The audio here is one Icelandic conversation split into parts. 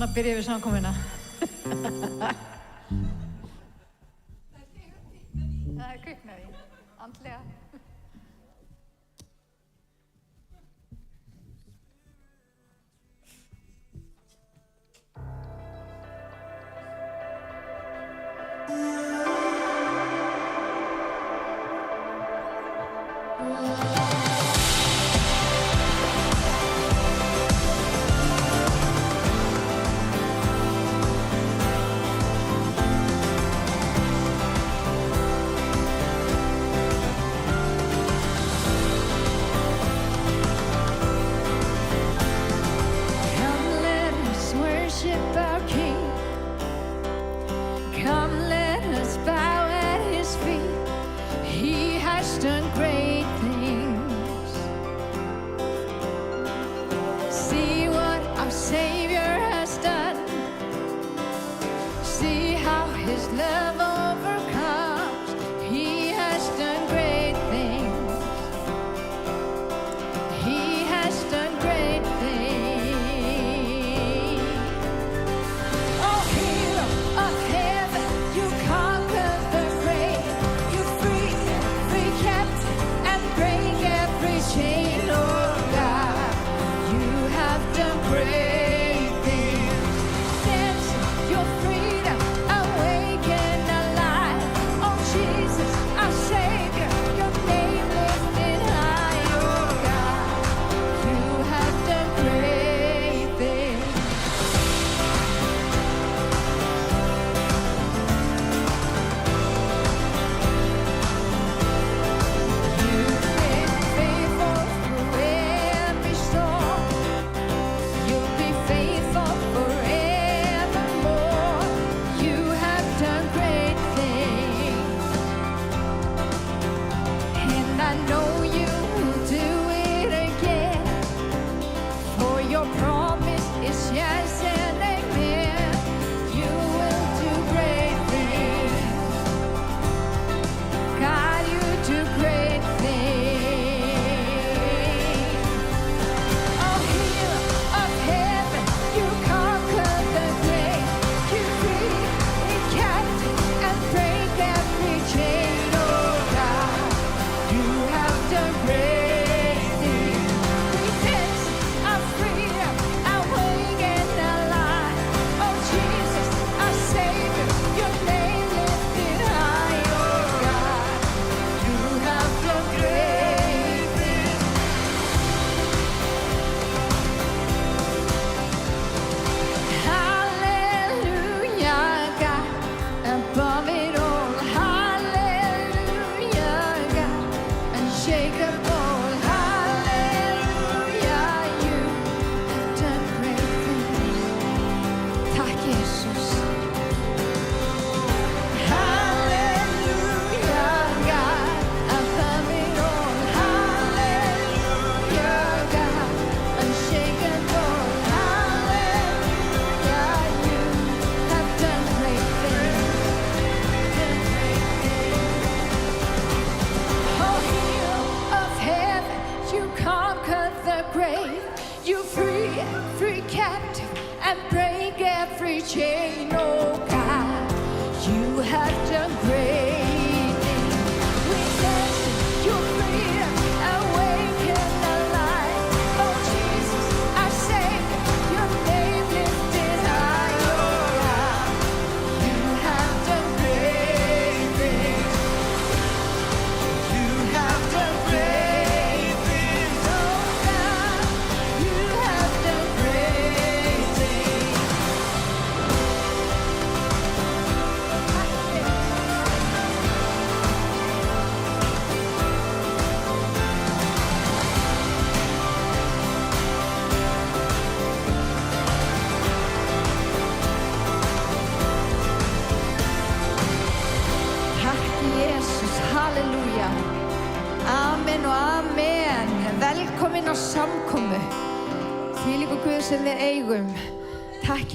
Svona byrjum við samkomuna. Það kviknaði, andlega.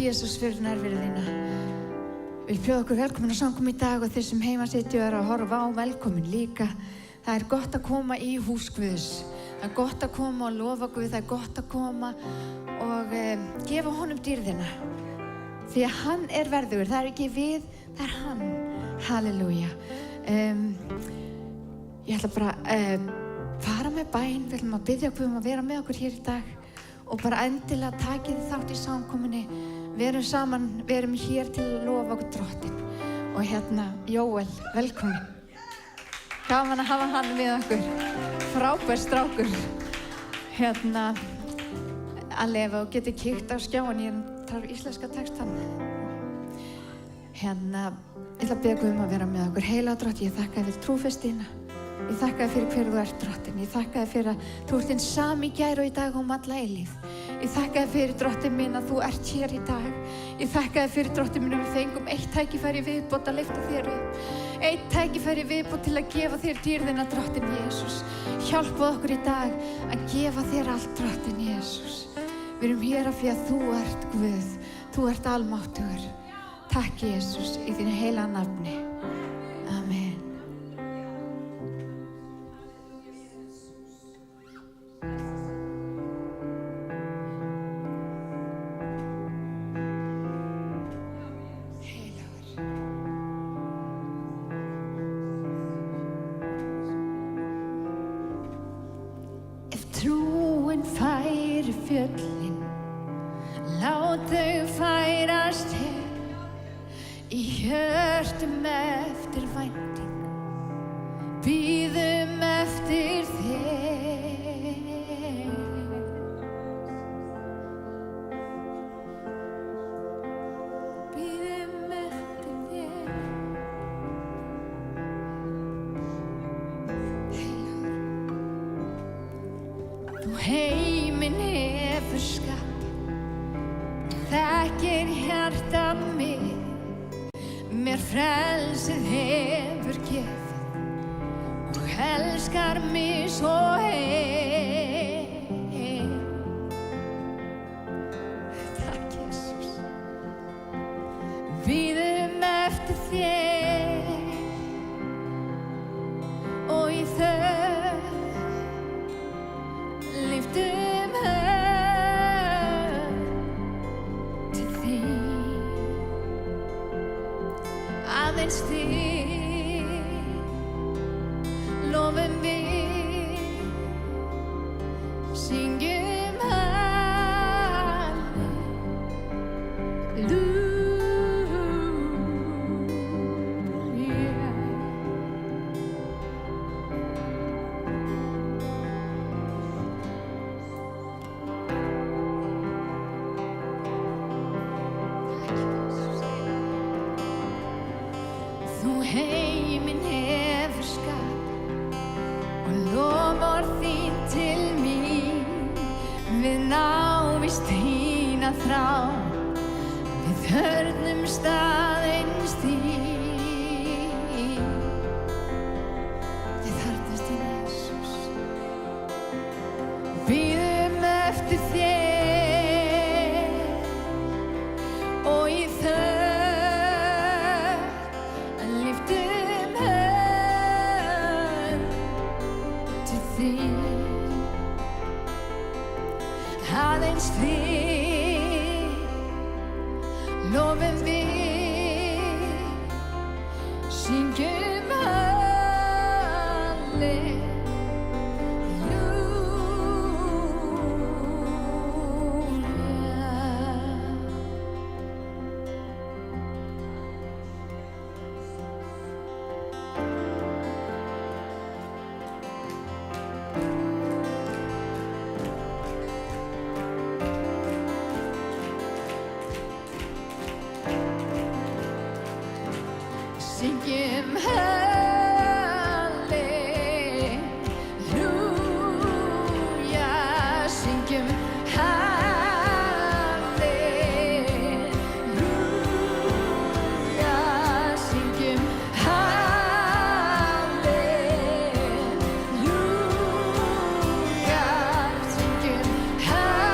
Jesus fyrir nærveru þína. Við bjóðum okkur velkomin á samkomu í dag og þeir sem heima sitja og eru að horfa á velkomin líka. Það gott að koma í hús Guðs. Það gott að koma og lofa Guð. Það gott að koma og gefa honum dýrðina. því að hann verðugur, það ekki við, það hann. Halleluja. Ég ætla bara að fara með bæn, við ætlum að biðja okkur að vera með okkur hér í dag og bara endilega takið þátt í samkomunni. Við erum saman, við erum hér til að lofa okkur Drottinn. Og Jóel, velkomin. Gaman að hafa hann með okkur. Frábær strákur. Að lefa og geti kíkt á skjáin, ég þarf íslenska textan. Ég ætla að biðja Guð að vera með okkur. Heilaga Drottinn, ég þakka þér fyrir trúfestina. Ég þakka þér fyrir hver þú ert, Drottinn. Ég þakka þér fyrir að þú ert hinn sami í gær og í dag og alla eilífð. Ég þakka þér fyrir, Drottinn minn, að þú ert hér í dag. Ég þakka þér fyrir, Drottinn minn, að við fengum eitt tækifæri viðbót að lyfta þér upp. Eitt tækifæri viðbót til að gefa þér dýrðina, Drottinn Jesús. Hjálpaðu okkur í dag að gefa þér allt, Drottinn Jesús. Við erum hér af því að þú ert Guð. Þú ert almáttugur. Takk, Jesús, í þínu heilaga nafni. Amen. Trúin færi fjöllin, lát þau færast hér, í hjörtum eftir vænting, bíðum eftir þér. Bíðum eftir þér. Þú heiminn hefur skapað, þekkir hjarta mitt, mér frelsið hefur gefið og elskar mig svo heim. Takk, Jesús. Bíðum eftir þér og í þögn lyftum hönd til þín. Aðeins þig lofum við, syngjum halleluja. Þú heiminn hefur skapað og loforð þín til mín, við návist þín að þrá, við þörfnumst aðeins þín. Við þarfnumst þín, Jesús. Bíðum eftir þér og í þögn lyftum hönd til þín. Aðeins þig lofum við, syngjum halleluja. Syngjum halleluja, syngjum halleluja, syngjum halleluja, syngjum halleluja.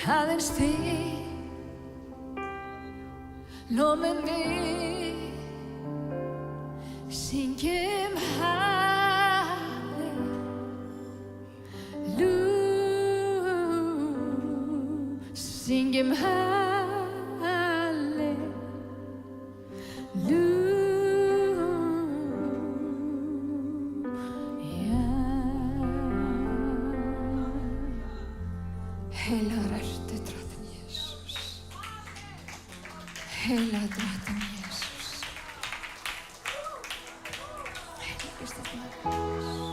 aðeins þig, lofum við, syngjum halleluja, syngjum Heilagur ertu, drottinn Jesús. Heilagur drottinn Jesús. Heilagur drottinn Jesús.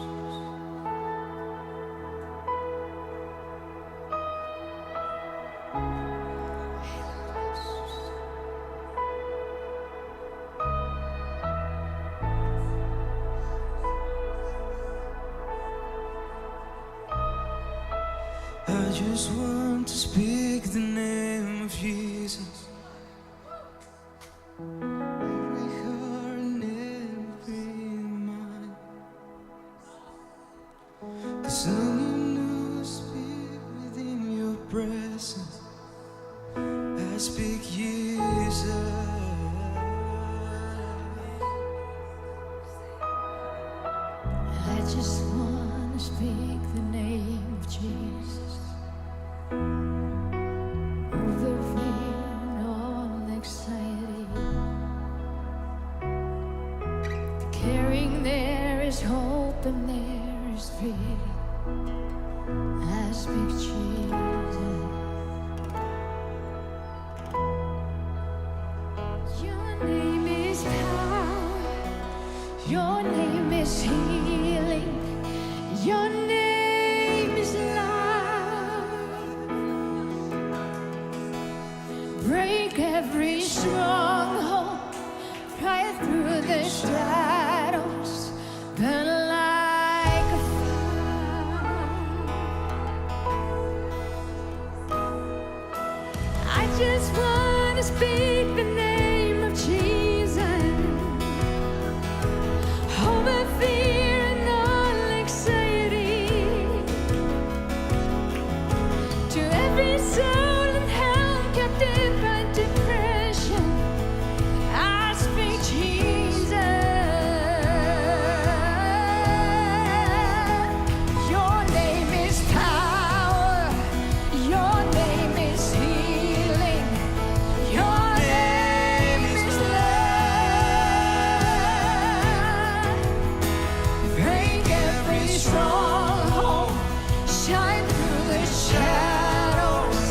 I just want to speak the name of Jesus. Every heart and every mind. 'Cause someone knows speak within your presence. I speak Jesus. I just want to speak the name of Jesus over fear and all anxiety. Caring there is hope and there is freedom. I speak Jesus. Your name is power. Your name is healing. Your name is love. Break every stronghold, right through the shadows, burn like a fire. I just want to speak the name of Jesus over fear and all anxiety. To every soul in hell captive by depression, I speak Jesus. Your name is power. Your name is healing. Your name is love. Break every stronghold, shine through the shadows,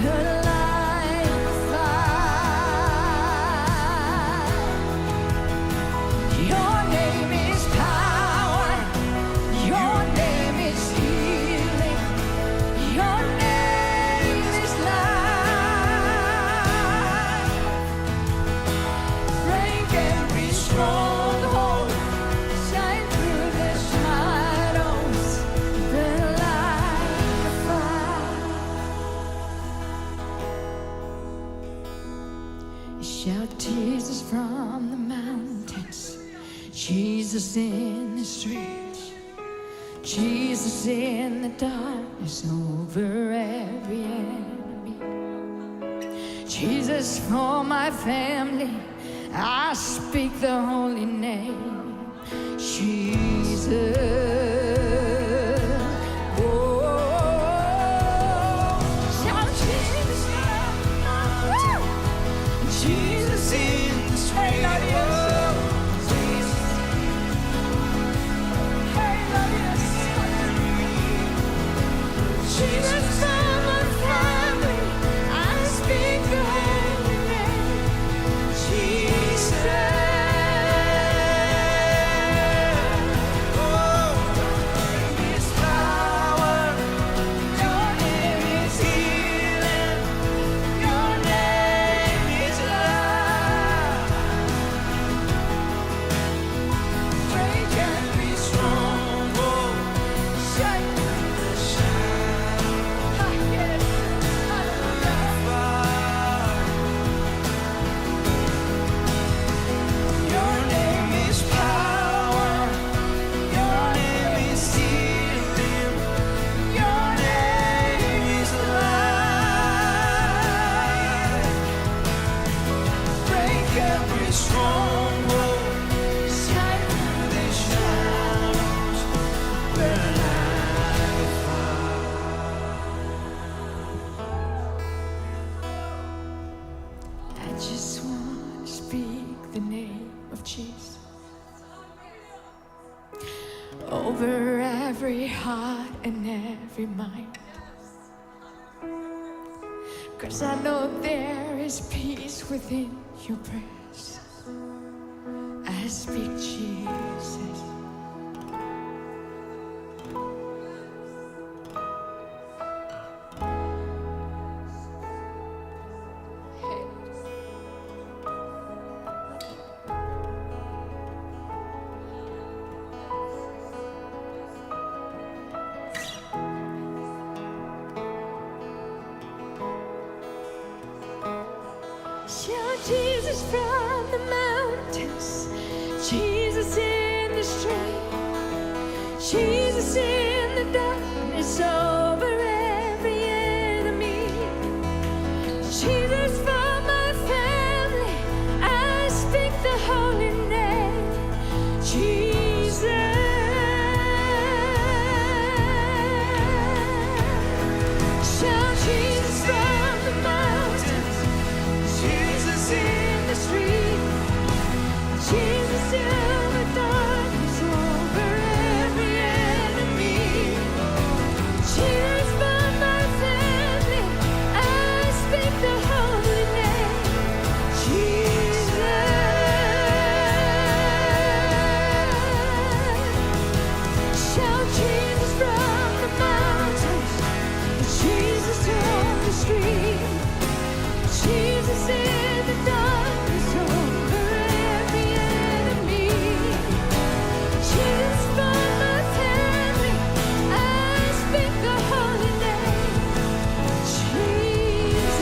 the light of fire. Your name is power. Your name is healing. Your name is life. Break every stronghold, shine through the shadows, the light of fire. Shout Jesus from the mountains, Jesus in the streets, Jesus in the darkness over every enemy. Jesus for my family, I speak the holy name, Jesus. Oh, shout Jesus. Woo! Jesus in the street. Hey, Lord, yes. Hey, Lord, yes. Jesus for my family, I speak the holy name, Jesus. Oh, over every heart and every mind. 'Cause I know there is peace within your presence. I speak Jesus. Shout Jesus from the mountains, Jesus in the street, Jesus in the darkness over every enemy, Jesus for my family, I speak the holy name, Jesus. Shout Jesus from the mountains, Jesus in the street, Jesus in the darkness over every enemy, Jesus for my family, I speak the holy name, Jesus. Shout Jesus from the mountains, Jesus on the street, Jesus in the darkness over every enemy, Jesus for my family, I speak the holy name, Jesus.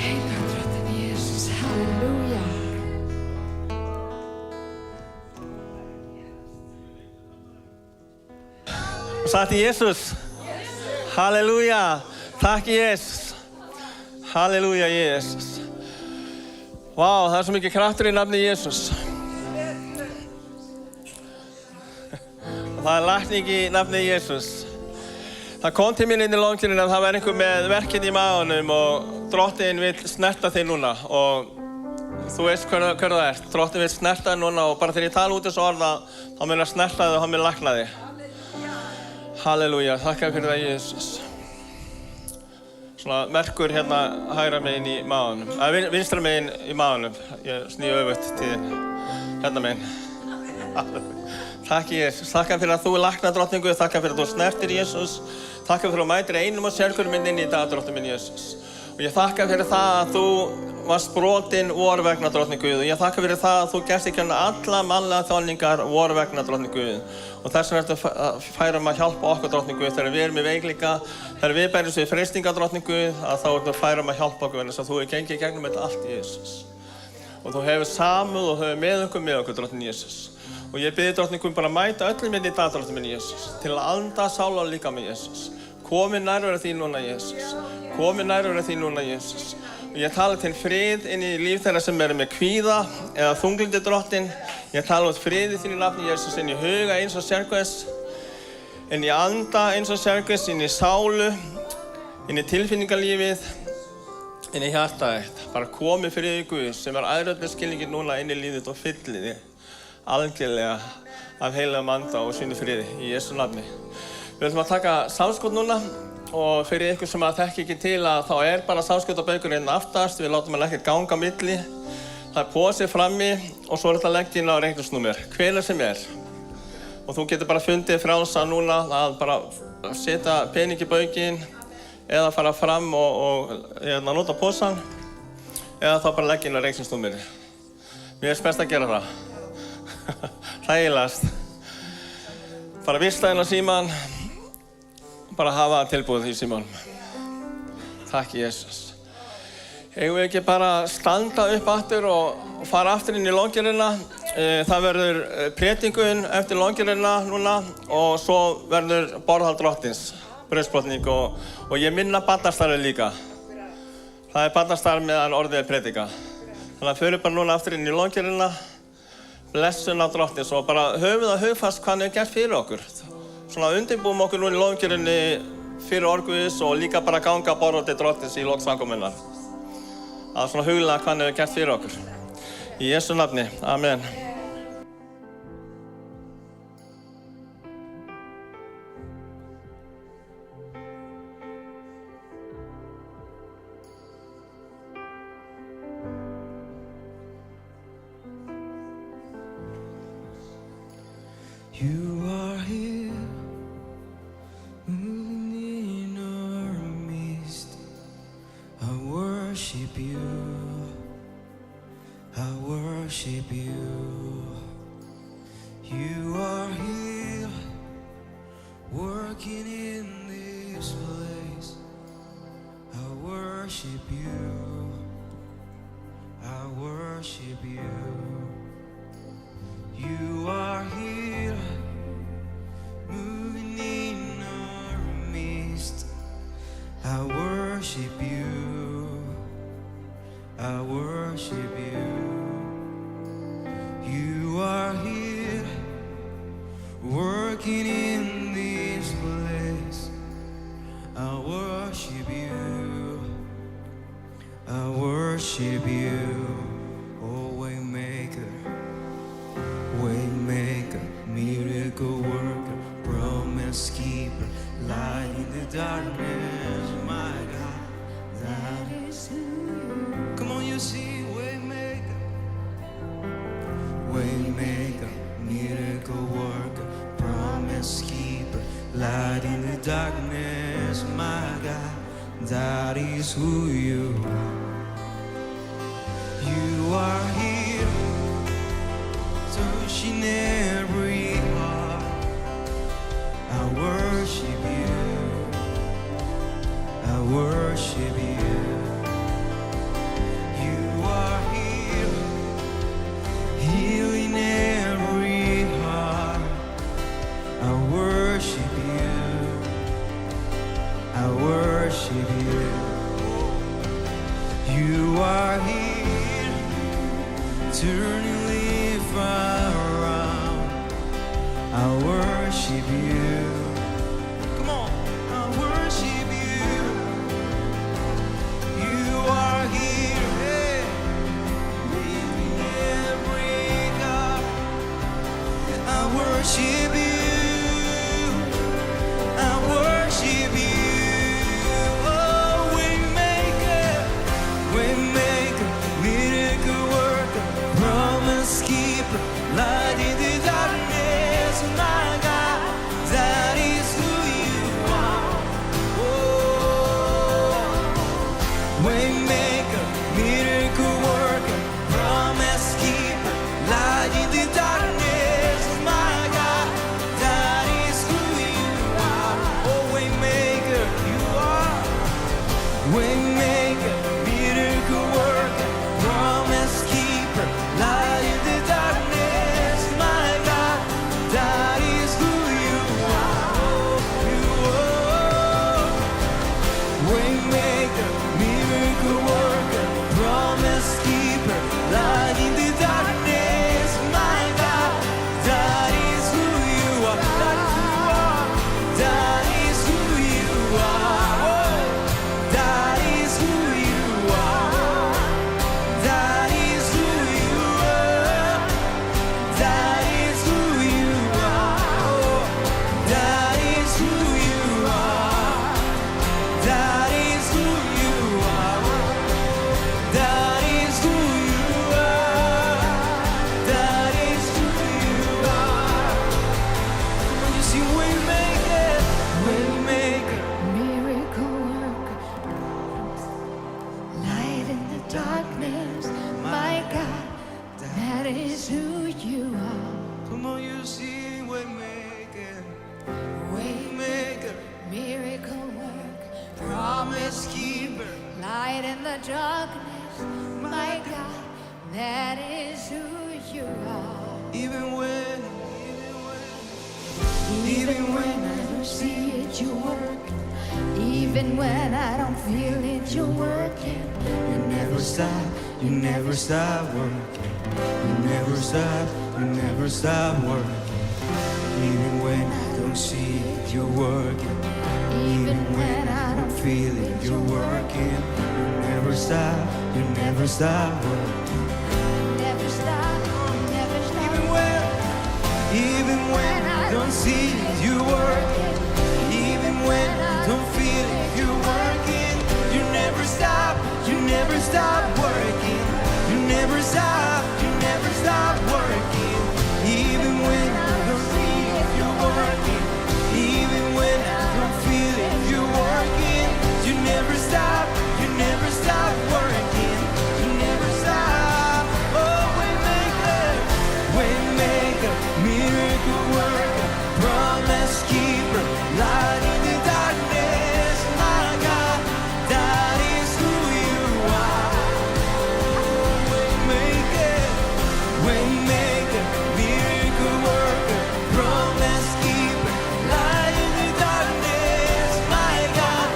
Heilagur drottinn Jesus, halleluja. Sagt Jesus. Halleluja. Takk Jesus. Halleluja Jesus. Vá, það svo mikið kraftur í nafni Jesus. Það lækning í nafni Jesus. Það kom til mín inn í longkirkjunni að það var einhver með verkinn í maganum og Drottinn vill snerta þig núna og þú veist hver það ert. Drottinn vill snerta þig núna og bara þegar ég tala út þessu orða þá mun að snerta þig og hann mun lækna þig. Halleluja, þakka fyrir það Jesus. Svona merkur hérna hægra megin í maganum, vinstra megin í maganum. Ég sný öfugt til hérna megin. Takk Jesus, þakka fyrir að þú læknar drottningu, þakka fyrir að þú snertir Jesus. Þakka fyrir að þú mætir einum og sérhverjum inn í dag, drottinn minn Jesus. Og ég þakka fyrir það að þú varst brotinn vor vegna drottning Guð. Og ég þakka fyrir það að þú gerst í kjörna alla mannlega þjáningar vor vegna drottning Guð. Og þess vegna ertu að færa að hjálpa okkur drottning Guð þegar við erum í veikleika, þegar við berjumst við freistingar drottning Guð, að þá ertu að færa að hjálpa okkur vegna þess að þú hefur gengið gegnum þetta allt í Jesus. Og þú hefur samúð og hefur með okkur drottning Jesus. Og ég bið drottning Guð bara að mæta öllum inn í dag drottning minn Jesus, til að anda sál og líkama Jesus. Komi nærvera þín núna Jesus. Komi nærvera þín núna Jesus. Og ég tala til frið inn í líf þeirra sem eru með kvíða eða þunglyndi drottinn. Ég tala út friði þín í nafni Jesus, inn í huga eins og sérkvæðs, inn í anda eins og sérkvæðs, inn í sálu, inn í tilfinningalífið, inn í hjartaðitt. Bara komi friði Guð sem æðröldur skilningin núna inn í lífið og fylli þig algjörlega af heilegum anda og sínu friði í Jesú nafni. Við ætlum að taka samskot núna og fyrir ykkur sem að þekki ekki til að þá er bara samskotabaukurinn aftast, við látum hann ekkert ganga á milli. Það er posi frammi og svo er þetta leggt inn á reikningsnúmer, hvenær sem er. Og þú getur bara fundið frjálsa núna að bara setja pening í baukinn eða fara fram og nota posan eða þá bara leggja inn á reikningsnúmeri. Mér finnst best að gera það. Þægilegast. Bara vista inn á síman, bara hafa tilbúið í símanum. Takk Jesus. Eigum við ekki bara standa upp aftur og fara aftur inn í longgerina. Það verður predikun eftir longgerina núna og svo verður borðhald drottins, brauðsbrotning og ég minna barnastarfið líka. Það er barnastarf meðan orðið er predika. Þannig að förum bara núna aftur inn í longgerina. Blessun á drottins og bara höfum það hugfast hvað hann hefur gert fyrir okkur. Svona undirbúum okkur nú í longerinni fyrir orð Guðs og líka bara ganga borða til drottins í lok samkomunnar. að svona huglega hvað hann hefur gert fyrir okkur. Í Jesú nafni, amen. You are here, moving in our midst. I worship you, I worship you. You are here, working in this place. I worship you, I worship you. You are here, moving in our midst. I worship you, I worship you. You are here, working in this place. I worship you, I worship you. Oh, Waymaker, Waymaker, miracle worker, promise keeper, light in the darkness, my God, that is who you are. Come on, you see, Waymaker, Waymaker, miracle worker, promise keeper, light in the darkness, my God, that is who you are. You are here, touching every heart. I worship you, I worship you. You are here, healing every heart. I worship you, I worship you. You are here, turning life around. I worship you. Come on, I worship you. You are here, hey, living every God. I worship you, I worship you. Oh, Waymaker, Waymaker, miracle worker, promise keeper, light in the darkness, my God, that is who you are. Oh, Waymaker, miracle worker, promise keeper, light in the darkness, my God, that is who you are. Oh, Waymaker, you are. Waymaker, miracle worker, promise keeper, light in the darkness, my God, that is who you are. Oh, you are. Waymaker, miracle worker, promise keeper, light in the darkness, my God, that is who you are. That is who you are. That is who you are. That is who you are. That is who you are. That is who you are. That is who you are. That is who you are. That is who you are. When you see Waymaker, Waymaker, Miracle worker, light in the darkness, my God, that is who you are. come on, you see Waymaker, Waymaker, Waymaker, miracle worker, promise keeper. light in the darkness, my God, that is who you are. Even when Even when I don't see it, you're working. Even when I don't feel it, you're working. you never stop, you never stop working. You never stop, you never stop working. Even when I don't see it, you're working. Even when I don't feel it, you're working. You never never stop, you never stop working. Never stop, never stop. Even when I don't see you working, even when I don't feel it, you're working. You never stop working. You never stop working. Even when I don't see it, you're working. Even when I don't feel it, you're working. You never stop working. You never stop. Oh, waymaker, miracle worker, promise keeper, light in the darkness. My God, that is who you are. Waymaker, miracle worker, promise keeper, light in the darkness. My God,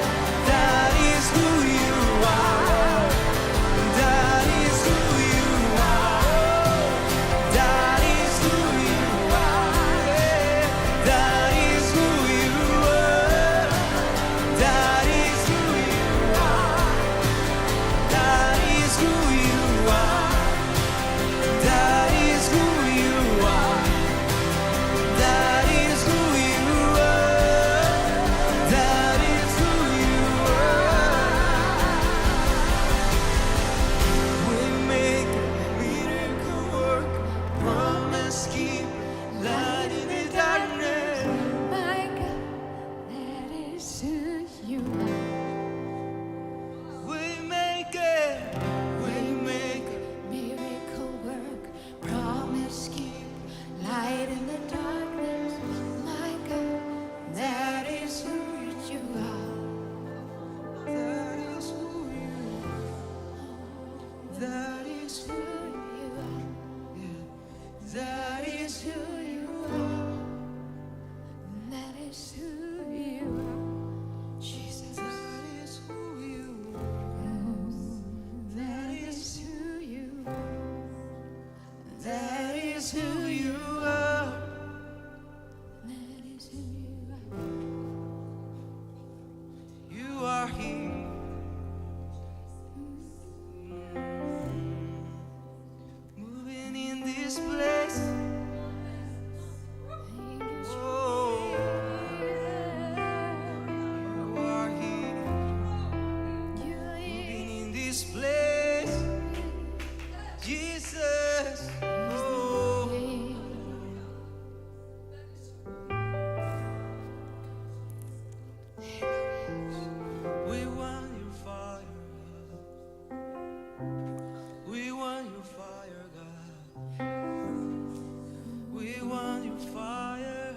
that is who you are. That is who you are. That is who you are. That is who you are. That is who you are. That is who you are. That is who you are. That is who you are. That is who you are. Waymaker, miracle worker, promise keeper, light in the darkness. My God, that is who you are. Waymaker, Miracle work, promise keep, light in the darkness. My God, that is who you are. that is who you are. That is Who you are. that is Who you are. That is who you are. Jesus. that is who you are. That is who you are. That is who you are. That is who you are. You are here. Moving in this place. Thank you, Oh, you are here. Moving in this place. Jesus. Oh, we want your fire. We want your fire, God. We want your fire.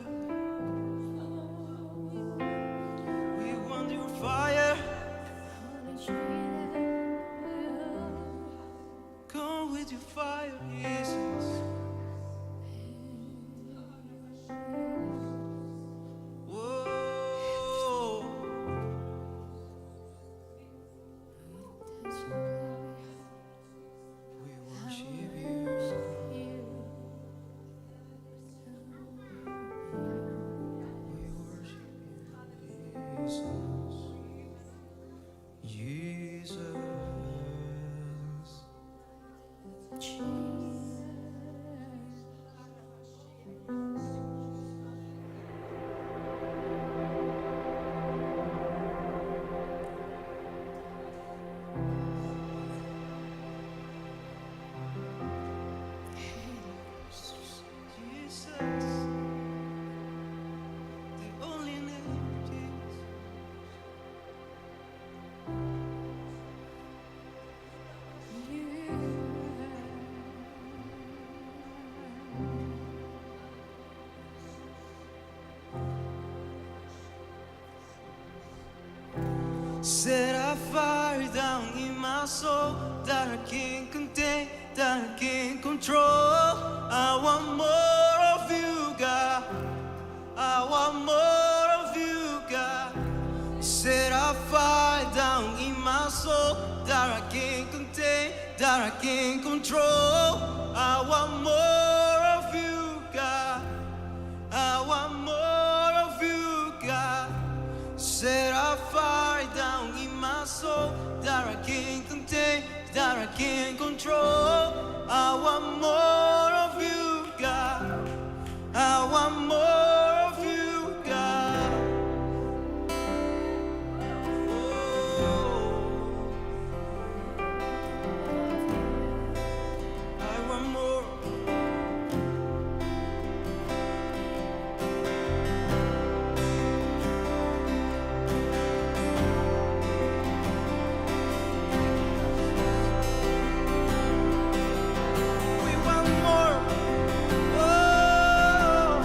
We want your fire. Come with your fire, Jesus. Whoa. We worship you. We worship you, Jesus. Jesus, the only name, Jesus. Set a fire down in my soul that I can't contain, that I can't control. I want more of you, God. I want more of you, God. Set a fire down in my soul that I can't contain, that I can't control. I want more of you, God. I want more of you, God. Set a fire down in my soul that I can't contain. can't control. I want more of you, God. I want more of you, God. Oh, I want more. We want more. Oh,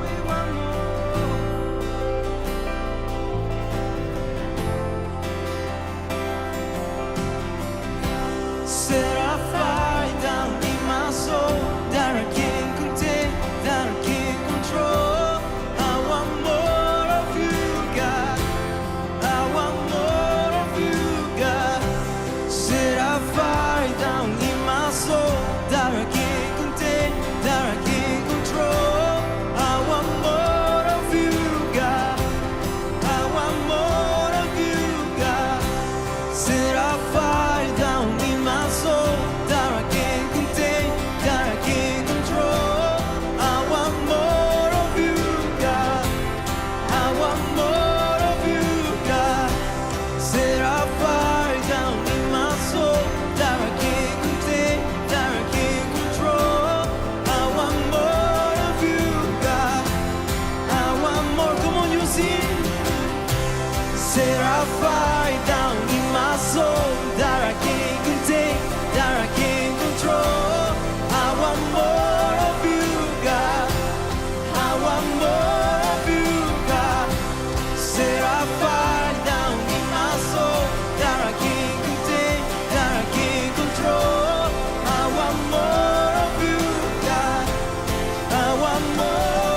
we want more. Set a fire down in my soul that I can't contain, that I can't control. I want more of you, God. I want more of you, God. Set a fire down in my soul that I can't contain, that I can't control. I want more of you, God. I want more of you, God. Set a fire down in my soul that I can't contain, that I can't control. I want more of you, God. I want more of you, God. Set a fire down in my soul that I can't contain, that I can't control. I want more of you, God. I want more. Come on, you sing. Set a fire down in my soul that I can't contain, that I can't control. I want more of you, God. I want more of you, God. Set a fire down in my soul that I can't contain, that I can't control. I want more of you, God. I want more.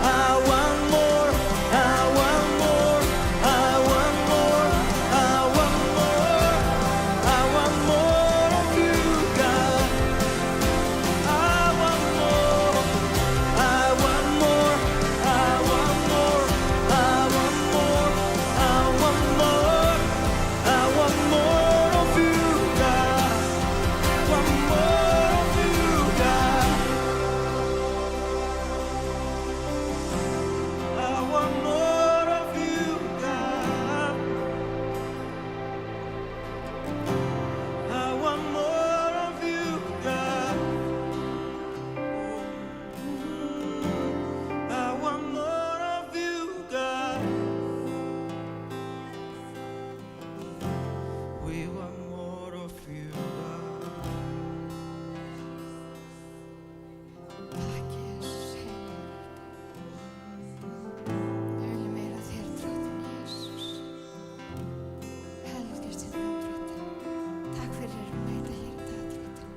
I want more. I want more. I want more. I want more. I want more of you, God. I want more. I want more. I want more. I want more. I want more. I want more of you, God. I want more of you, God. I want more of you, God. I want more of you, God. I want more of you, God. We want more of you, God. Takk Jesus, heilur. Við viljum meira þér, drottinn Jesus. Helgist þér nafn, drottinn. Takk fyrir að mæta hér í dag, drottinn.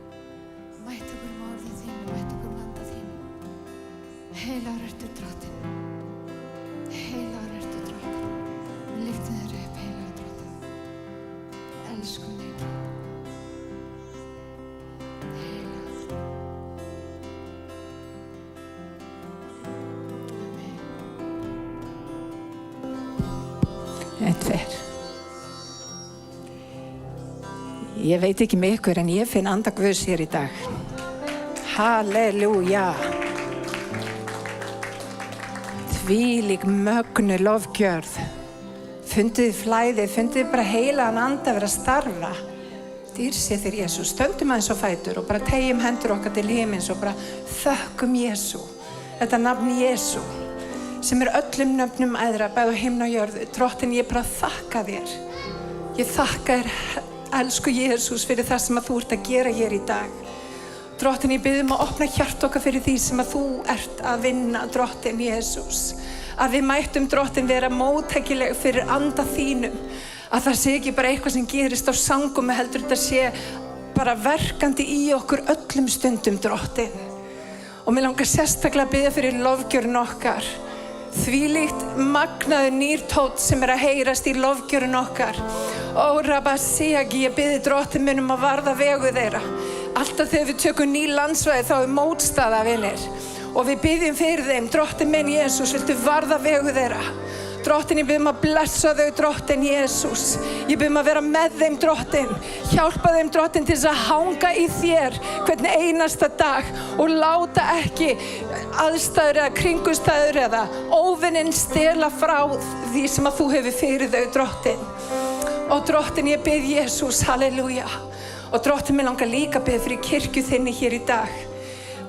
Mæta okkur orðið þínu, mæta okkur anda þínu. Heilagur ertu, drottinn. Heilagur ertu, drottinn. Við lyftum þér upp, heilagur drottinn. Elskum þig, drottinn. Heilagur. Amen. Einn, tveir. Ég veit ekki með ykkur en ég finn anda Guðs hér í dag. Halleluja. Þvílík mögnu lofgjörð. Fundið flæði, fundið bara heilagan anda vera að starfa. Dýr sé þér Jesús. Stöndum aðeins á fætur og bara tegjum hendur okkar til himins og bara þökkum Jesú. Þetta nafn Jesú sem öllum nöfnum æðra, bæði á himni og jörðu. Drottinn, ég bara þakka þér. Ég þakka þér, elsku Jesús, fyrir það sem þú ert að gera hér í dag. Drottinn, ég biðjum að opna hjart okkar fyrir því sem þú ert að vinna, Drottinn Jesús. Að við mættum, Drottinn, vera móttækileg fyrir anda þínum. Að það sé ekki bara eitthvað sem gerist á sangumi, heldur þetta sé bara verkandi í okkur öllum stundum, Drottinn. Og mér langar sérstaklega að biðja fyrir lofgjörn okkar. Þvílíkt magnaður nýr tónn sem að heyrast í lofgjörn okkar. Ó, Rabasiagi, ég biði Drottinn minn að varða vegu þeirra. Alltaf þegar við tökum ný landsvæði þá mótstaða, vinir. Og við biðjum fyrir þeim, Drottinn minn Jesús, viltu varða vegu þeirra. Drottinn, ég bið að blessa þau, Drottinn Jesús. Ég bið að vera með þeim, Drottinn. Hjálpa þeim, Drottinn, til þess að hanga í þér hvern einasta dag og láta ekki aðstæður eða kringumstæður eða óvininn stela frá því sem að þú hefur fyrir þau, Drottinn. Og Drottinn, ég bið Jesús, halleluja. Og Drottinn, mig langar líka að biðja fyrir kirkju þinni hér í dag.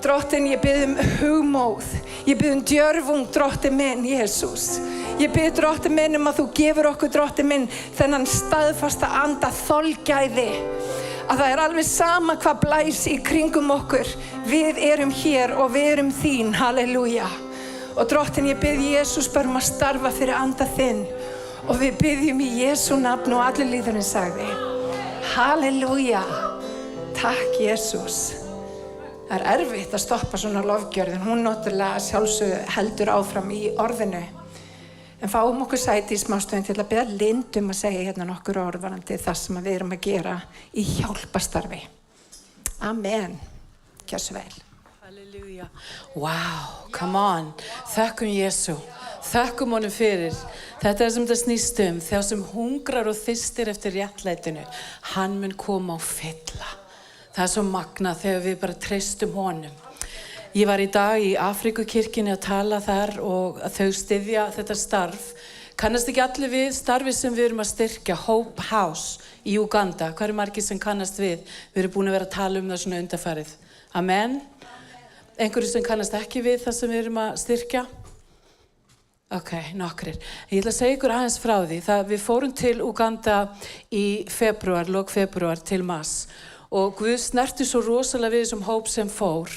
Drottinn, ég bið hugmóð. Ég bið djörfung, Drottinn minn, Jesús. Ég bið, Drottinn minn, að þú gefur okkur, Drottinn minn, þennan staðfasta anda þolgæði. Að það alveg sama hvað blæs í kringum okkur. Við erum hér og við erum þín, halleluja. Og Drottinn, ég bið Jesús bara að starfa fyrir anda þinn. Og við biðjum í Jesú nafn og allir líðurinn sagði. Halleluja. Takk, Jesús. Það erfitt að stoppa svona lofgjörð, en hún náttúrulega sjálfsögðu heldur áfram í orðinu. En fáum okkur sæti í smástöðin til að biðja Lind að segja hérna nokkur orð varðandi það sem við erum að gera í hjálparstarfi. Amen. Gjör svo vel. Halleluja. Wow, come on. Þökkum Jesú. Þökkum honum fyrir. Þetta sem þetta snýst þegar sem hungrar og þyrstir eftir réttlætinu. Hann mun koma og fylla. Það svo magnað þegar við bara treystum honum. Ég var í dag í Afríkukirkjunni að tala þar og að þau styðja þetta starf. Kannast ekki allir við starfi sem við erum að styrkja, Hope House í Uganda. Hvað margir sem kannast við? Við erum búin að vera að tala það svona undanfarið. Amen. Einhverju sem kannast ekki við það sem við erum að styrkja? Ok, nokkrir. Ég ætla að segja ykkur aðeins frá því. Við fórum til Uganda í lok febrúar til mars. Og Guð snerti svo rosalega við þessum hóp sem fór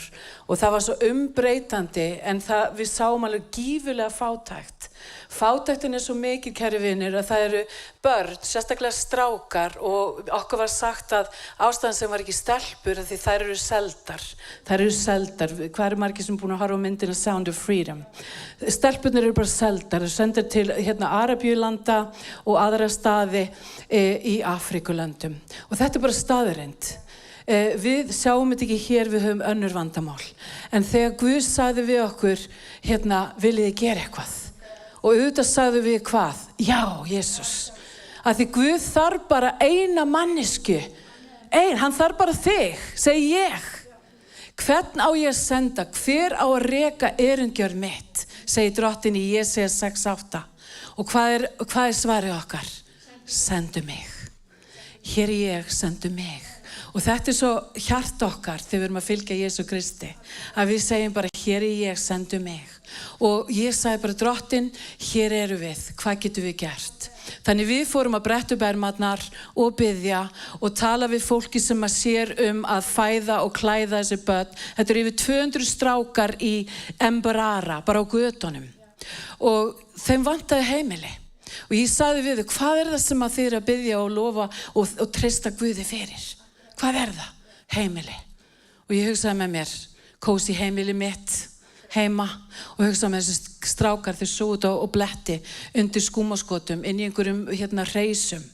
og það var svo umbreytandi en við sáum alveg gífurlega fátækt. Fátæktin svo mikið, kæri vinir, að það eru börn, sérstaklega strákar og okkur var sagt að ástæðan sem var ekki stelpur að því þær eru seldar. Þær eru seldar. Hvað margir sem búin að horfa á myndina Sound of Freedom? Stelpurnir eru bara seldar. Það sendir til Arabíulanda og aðra staði í Afríkulöndum. Og þetta bara staðreind. Við sjáum þetta ekki hér, við höfum önnur vandamál. En þegar Guð sagði við okkur, viljið þið gera eitthvað? Og auðvitað sagði við hvað? Já, Jesús. Að því Guð þarf bara eina mannesku. Hann þarf bara þig, segi ég. Hvern á ég að senda? Hver á að reka erindgjörð mitt? Segir Drottinn í Jesaja 6:8. Og hvað er svarið okkar? Sendu mig. Hér er ég, sendu mig. Og þetta svo hjart okkar þegar við erum að fylgja Jesú Kristi. Að við segjum bara, hér er ég, sendu mig. Og ég sagði bara, Drottinn, hér eru við. Hvað getum við gert? Þannig við fórum að bretta upp ermarnar og biðja og tala við fólki sem að sér að fæða og klæða þessi börn. Þetta eru yfir 200 strákar í Mbarara, bara á götunum. Og þeim vantaði heimili. Og ég sagði við þau, hvað er það sem að þið eru að biðja og lofa og treysta Guði fyrir? Hvað er það? Heimili. Og ég hugsaði með mér, kósí heimili mitt heima og hugsaði með þessi strákar þau svo út og bletti undir skúmaskotum inn í einhverjum hreisum.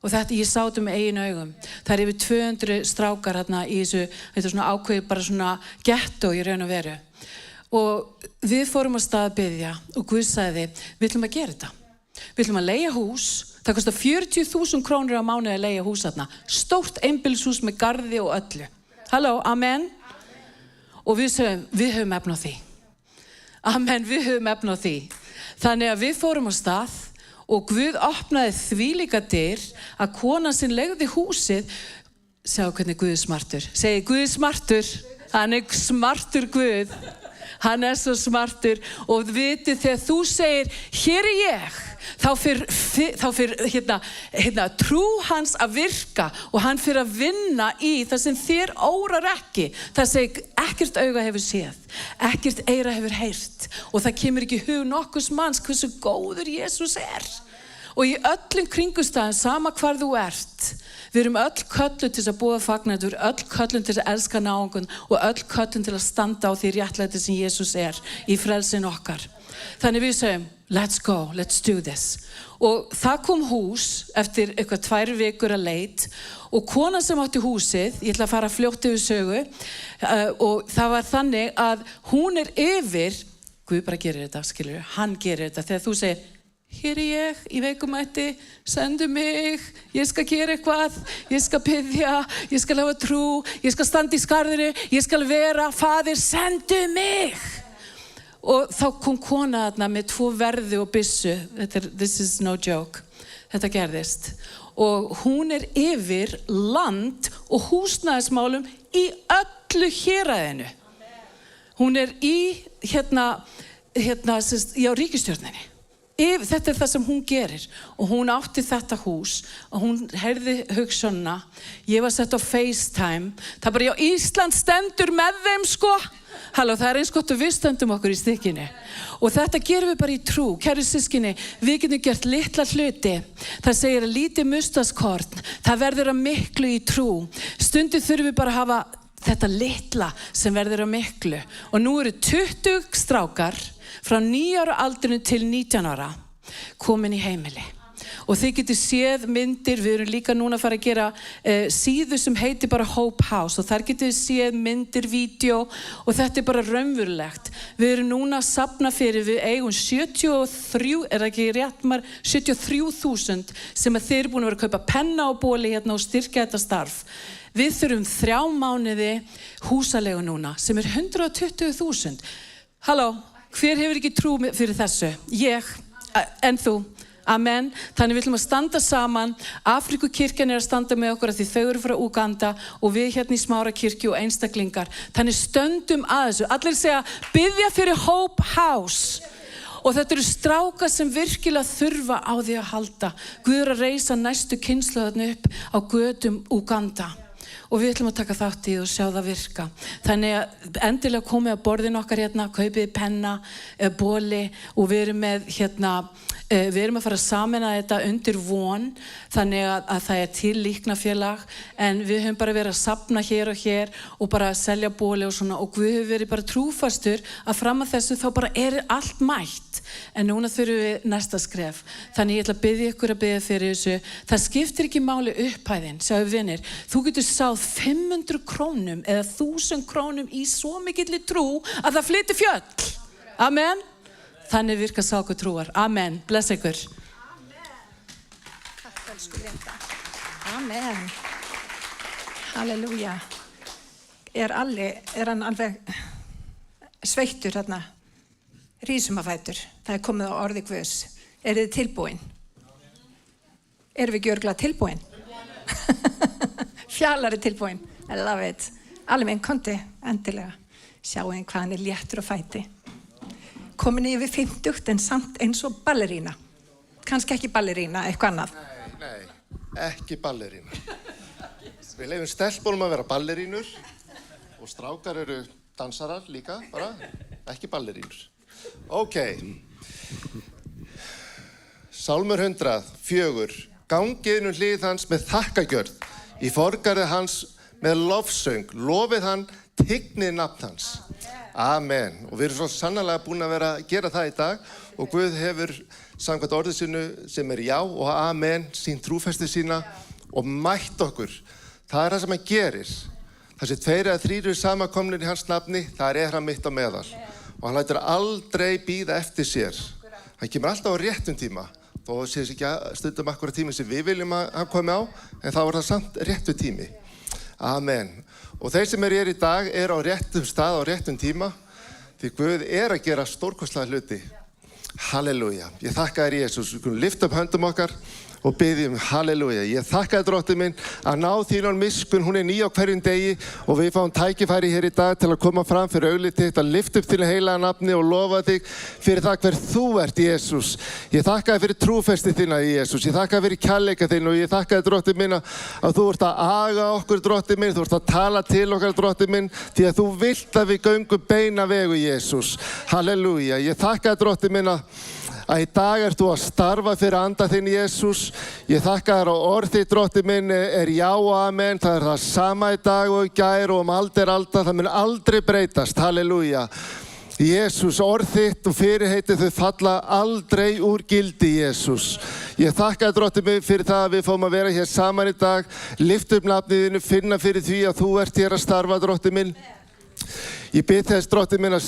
Og þetta, ég sá þetta með eigin augum. Það er yfir 200 strákar í þessu, þetta svona ákveði bara svona gettó í raun og veru. Og við fórum á stað að biðja og Guð sagði, við ætlum að gera þetta. Við ætlum að leigja hús. Það kostar 40.000 krónur á mánuði að leigja hús þarna. Stórt einbýlishús með garði og öllu. Halló, amen. Og við sögum, við höfum efni á því. Amen, við höfum efni á því. Þannig að við fórum á stað og Guð opnaði þvílíka dyr að konan sem leigði húsið, sjá hvernig Guð er smartur. Segi, Guð er smartur. Hann er smartur Guð. Hann er svo smartur og vitið þegar þú segir, hér er ég, þá fyrir trú hans að virka og hann fyrir að vinna í það sem þér órar ekki. Það segir, ekkert auga hefur séð, ekkert eyra hefur heyrt og það kemur ekki í hug nokkurs manns hversu góður Jesús er. Og í öllum kringumstæðum, sama hvar þú ert, við erum öll kölluð til þess að boða fagnaði, við erum öll kölluð til þess að elska náungun og öll kölluð til að standa á því réttlæti sem Jesús í frelsin okkar. Þannig við segjum, let's go, let's do this. Og það kom hús eftir eitthvað 2 vikur að leit og konan sem átti húsið, ég ætla að fara fljótt yfir sögu, og það var þannig að hún yfir, Guð bara gerir þetta, skilur, hann gerir þetta, þegar þú segir, hér ég í veikumætti, sendu mig, ég skal gera eitthvað, ég skal biðja, ég skal hafa trú, ég skal standa í skarðinu, ég skal vera, Faðir, sendu mig. Og þá kom kona þarna með 2 verði og byssu, this is no joke, þetta gerðist. Og hún yfir land og húsnæðismálum í öllu héraðinu. Hún í ríkisstjórninni. Þetta það sem hún gerir og hún átti þetta hús og hún heyrði hugsunna. Ég var sett á FaceTime. Það bara, já, Ísland stendur með þeim, sko. Halló, það eins gott að við stöndum okkur í stykkinu. Og þetta gerum við bara í trú. Kæru systkini, við getum gert litla hluti. Það segir að lítið mustaskorn, það verður að miklu í trú. Stundum þurfum við bara að hafa þetta litla sem verður að miklu. Og nú eru 20 strákar frá 9 ára aldurinn til 19 ára komin í heimili. Og þið getur séð myndir, við erum líka núna að fara að gera síðu sem heitir bara Hope House og þar getur þið séð myndir, vídeo og þetta bara raunverulegt. Við erum núna að safna fyrir, við eigum 73.000 sem að þeir eru búin að vera að kaupa penna og bóli hérna og styrkja þetta starf. Við þurfum 3 mánuði húsalegu núna sem 120.000. Halló, hver hefur ekki trú fyrir þessu? Ég, en þú. Amen. Þannig við ætlum að standa saman. Afrikukirkjan að standa með okkur að því þau eru frá Uganda og við hérna í Smárakirkju og einstaklingar. Þannig stöndum að þessu. Allir segja, biðja fyrir Hope House. Og þetta eru strákar sem virkilega þurfa á því að halda. Guð er að reisa næstu kynslóðarna upp á götum Uganda. Og við ætlum að taka þátt í og sjá það virka. Þannig að endilega komið að borðin okkar hérna, kaupið penna, bóli og við erum með hérna, við erum að fara að sameina þetta undir von, þannig að það til líknafélag, en við höfum bara verið að safna hér og bara að selja bóli og svona og Guð hefur verið bara trúfastur að fram að þessu þá bara allt mætt. En núna þurfum við næsta skref. Þannig ég ætla að biðja ykkur að biðja fyrir þessu. Það skiptir ekki máli upphæðin, sjáðu vinir. Þú getur sáð 500 krónum eða 1000 krónum í svo mikilli trú að það flytur fjöll. Amen. Þannig virkar sáku trúar. Amen. Bless ykkur. Takk, elsku Linda. Amen. Halleluja. Hann alveg sveittur hérna? Rísum að fætur. Það komið á orði Guðs. Þið tilbúin? Erum við ekki örugglega tilbúin? Fjallar tilbúin. I love it. Alveg einn konti, endilega. Sjáu hvað hann léttur á fæti. Komin yfir 50 en samt eins og ballerína. Kannski ekki ballerína, eitthvað annað. Nei, ekki ballerína. Við leyfum stelpunum að vera ballerínur og strákar eru dansarar líka, bara, ekki ballerínur. Ok. Sálmur 104. Gangið hlið hans með þakkagjörð, í forgarði hans með lofsöng, lofið hann, tignið nafn hans. Amen. Og við erum svo sannarlega búin að vera að gera það í dag og Guð hefur samkvæmt orðið sínu sem já og amen, sín trúfestu sína og mætt okkur. Það það sem hann gerir. Þessi 2 eða 3 eru samankomnir í hans nafni, það hann mitt á meðal. Og hann lætur aldrei bíða eftir sér. Hann kemur alltaf á réttum tíma. Þó sé þess ekki stundum akkurat tími sem við viljum að hann komi á, en þá það samt réttu tími. Amen. Og þeir sem í dag á réttum stað á réttum tíma, því Guð að gera stórkostlega hluti. Halleluja. Ég þakka þér Jesús. Við kunum lyfta upp höndum okkar og biðjum halleluja. Ég þakka þér Drottinn minn að ná þín miskunn, hún ný á hverjum degi og við fáum tækifæri hér í dag til að koma fram fyrir augliti þitt, að lyfta upp þínu heilaga nafni og lofa þig fyrir það hver þú ert Jesús. Ég þakka þér fyrir trúfesti þína Jesús. Ég þakka þér fyrir kærleika þinn og ég þakka þér Drottinn minn að þú ert að aga okkur Drottinn minn, þú ert að tala til okkar Drottinn minn, því að þú vilt að við göngum beina vegu Jesús. Halleluja. Ég þakka þér Drottinn minn að í dag ert þú að starfa fyrir anda þinn, Jesús. Ég þakka þér á orð þitt, Drottinn minn, já og amen. Það það sama í dag og í gær og aldir alda. Það mun aldrei breytast. Halleluja. Jesús, orð þitt og fyrirheiti þau falla aldrei úr gildi, Jesús. Ég þakka þér, Drottinn minn, fyrir það að við fáum að vera hér saman í dag, lyfta upp nafnið þínu, finna fyrir því að þú ert hér að starfa, Drottinn minn. Ég bið þess, Drottinn minn, að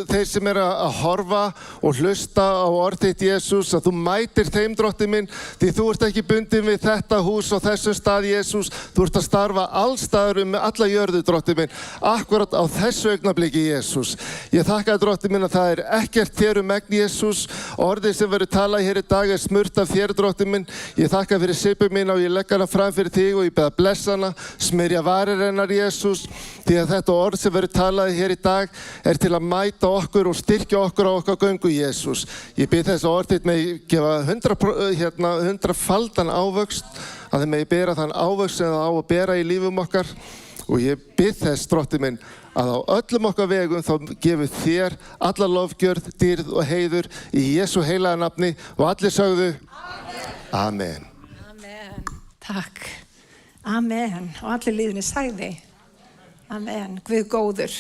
þeir sem að horfa og hlusta á orð þitt, Jesús, að þú mætir þeim, Drottinn minn, því þú ert ekki bundin við þetta hús og þessum stað, Jesús. Þú ert að starfa allstaðar með alla jörðu, Drottinn minn, akkurat á þessu augnabliki, Jesús. Ég þakka þér, Drottinn minn, að það er ekkert þér megn, Jesús. Orðið sem verður talað hér í dag er smurt af þér, Drottinn minn. Ég þakka fyrir sipu mín og ég legg hana fram fyrir þig og ég bið að blessa hana, smyrja varir hennar, Jesús. Því að þetta orð sem verður talað hér í dag er til að mæta okkur og styrkja okkur á okkar göngu, Jesús. Ég bið þess að orð þitt með gefa 100-faldan ávöxt, að þið megi bera þann ávöxt sem það á að bera í lífum okkar. Og ég bið þess, Drottinn minn, að á öllum okkar vegum þá gefur þér alla lofgjörð, dýrð og heiður í Jesú heilaga nafni og allir sögðu Amen. Amen. Takk. Amen. Og allir líðinni sagði Amen. Guð góður.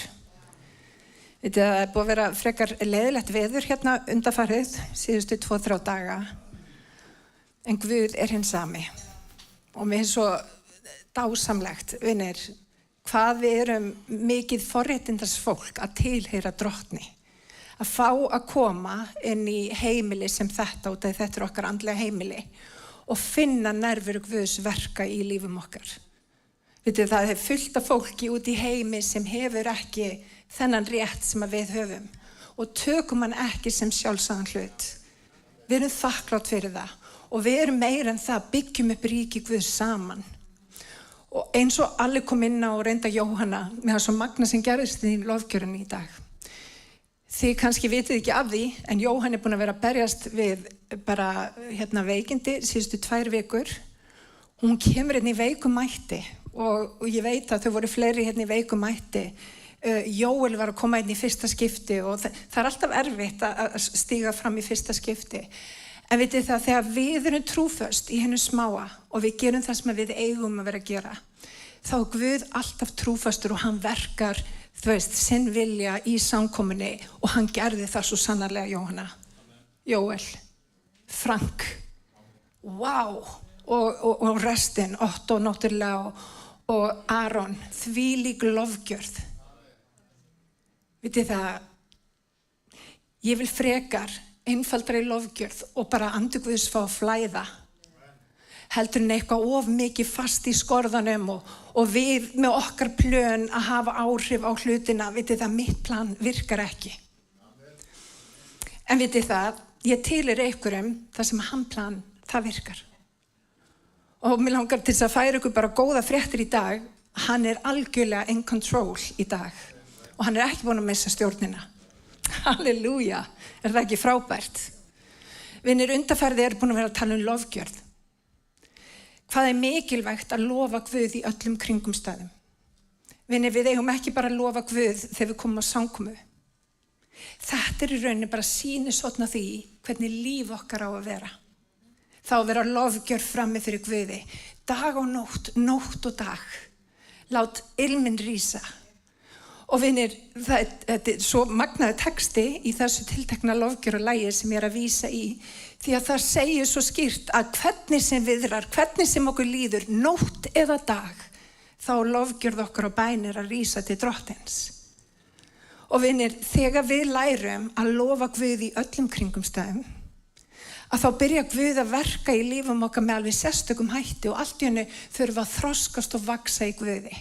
Vitið, það búið að vera frekar leiðilegt veður hérna undanfarið síðustu 2-3 daga. En Guð hinn sami. Og mér svo dásamlegt, vinir, hvað við erum mikið forréttindars fólk að tilheyra Drottni. Að fá að koma inn í heimili sem þetta, og þetta er okkar andlega heimili, og finna nærveru Guðs verka í lífum okkar. Vitið, það er fullt af fólki út í heimi sem hefur ekki þennan rétt sem við höfum og tökum hann ekki sem sjálfsagðan hlut. Við erum þakklátt fyrir það og við erum meira en það, byggjum upp ríki Guðs saman. Og eins og allir kom inn á og reynda Jóhanna með það svo magna sem gerðist í lofgjörunni í dag. Þið kannski vitið ekki af því, en Jóhann er búin að vera að berjast við bara veikindi síðustu 2 vikur. Hún kemur hérna í veikum mætti og ég veit að þau voru fleiri hérna í veikum mætti. Jóel var að koma inn í fyrsta skipti og það er alltaf erfitt að stíga fram í fyrsta skipti. En vitið það, þegar við erum trúföst í hennu smáa og við gerum það sem við eigum að vera að gera, þá er Guð alltaf trúfastur og hann verkar, sinn vilja í samkomunni og hann gerði það svo sannarlega, Jóhanna. Jóel, Frank, wow, og restin, Otto náttúrulega og Aron, þvílík lofgjörð. Vitið það, ég vil frekar einfaldari lofgjörð og bara andi Guðs fá að flæða. Heldur en eitthvað of mikið fast í skorðanum og við með okkar plön að hafa áhrif á hlutina. Vitið það, mitt plan virkar ekki. En vitið það, ég tilheyri einhverjum þar sem hann plan, það virkar. Og mér langar til þess að færa ykkur bara góða fréttir í dag. Hann er algjörlega in control í dag. Og hann er ekki búin að missa stjórnina. Halleluja, er það ekki frábært? Vinir, undanfarið eru búin að vera að tala lofgjörð. Hvað er mikilvægt að lofa Guð í öllum kringumstæðum? Vinir, við eigum ekki bara að lofa Guð þegar við komum á samkomu. Þetta er í rauninni bara sýnishorn af því hvernig líf okkar á að vera. Þá vera lofgjörð frammi fyrir Guði. Dag og nótt, nótt og dag. Lát ilminn rísa. Og vinir, þetta er svo magnaður texti í þessu tiltekna lofgjörðalagi sem ég er að vísa í. Því að það segir svo skýrt að hvernig sem viðrar, hvernig sem okkur líður, nótt eða dag, þá lofgjörð okkar og bænir að rísa til Drottins. Og vinir, þegar við lærum að lofa Guð í öllum kringumstæðum, að þá byrja Guð að verka í lífum okkar með alveg sérstökum hætti og allt í hennu þurfa að þroskast og vaksa í Guði.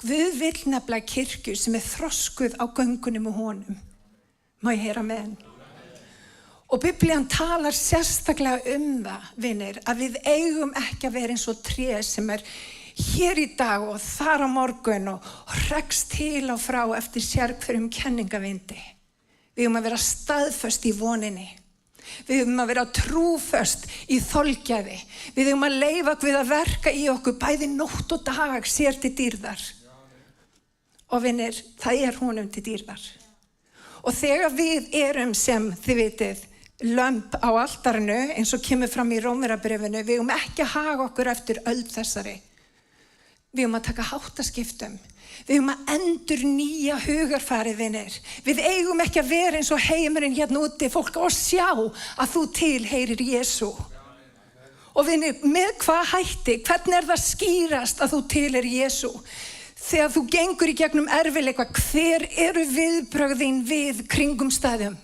Guð vill nefnilega kirkju sem er þroskuð á göngunum og honum. Má ég heyra með henn? Og Biblían talar sérstaklega það, vinir, að við eigum ekki að vera eins og tré sem er hér í dag og þar á morgun og hrekst til og frá eftir sérhverjum kenningavindi. Við eigum að vera staðföst í voninni. Við eigum að vera trúföst í þolgæði. Við eigum að leyfa Guð að verka í okkur bæði nótt og dag sér til dýrðar. Og vinir, það honum til dýrðar. Og þegar við erum sem, þið vitið, lömb á altarinu eins og kemur fram í Rómverjabréfinu. Við eigum ekki að haga okkur eftir öld þessari. Við eigum að taka háttaskiptum. Við eigum að endurnýja hugarfarið, vinir. Við eigum ekki að vera eins og heimurinn hérna úti. Fólk á að sjá að þú tilheyrir Jesú. Og vinir, með hvað hætti? Hvernig það skýrast að þú tilheyrir Jesú? Þegar þú gengur í gegnum erfiðleika, hver eru viðbrögðin við kringumstæðum?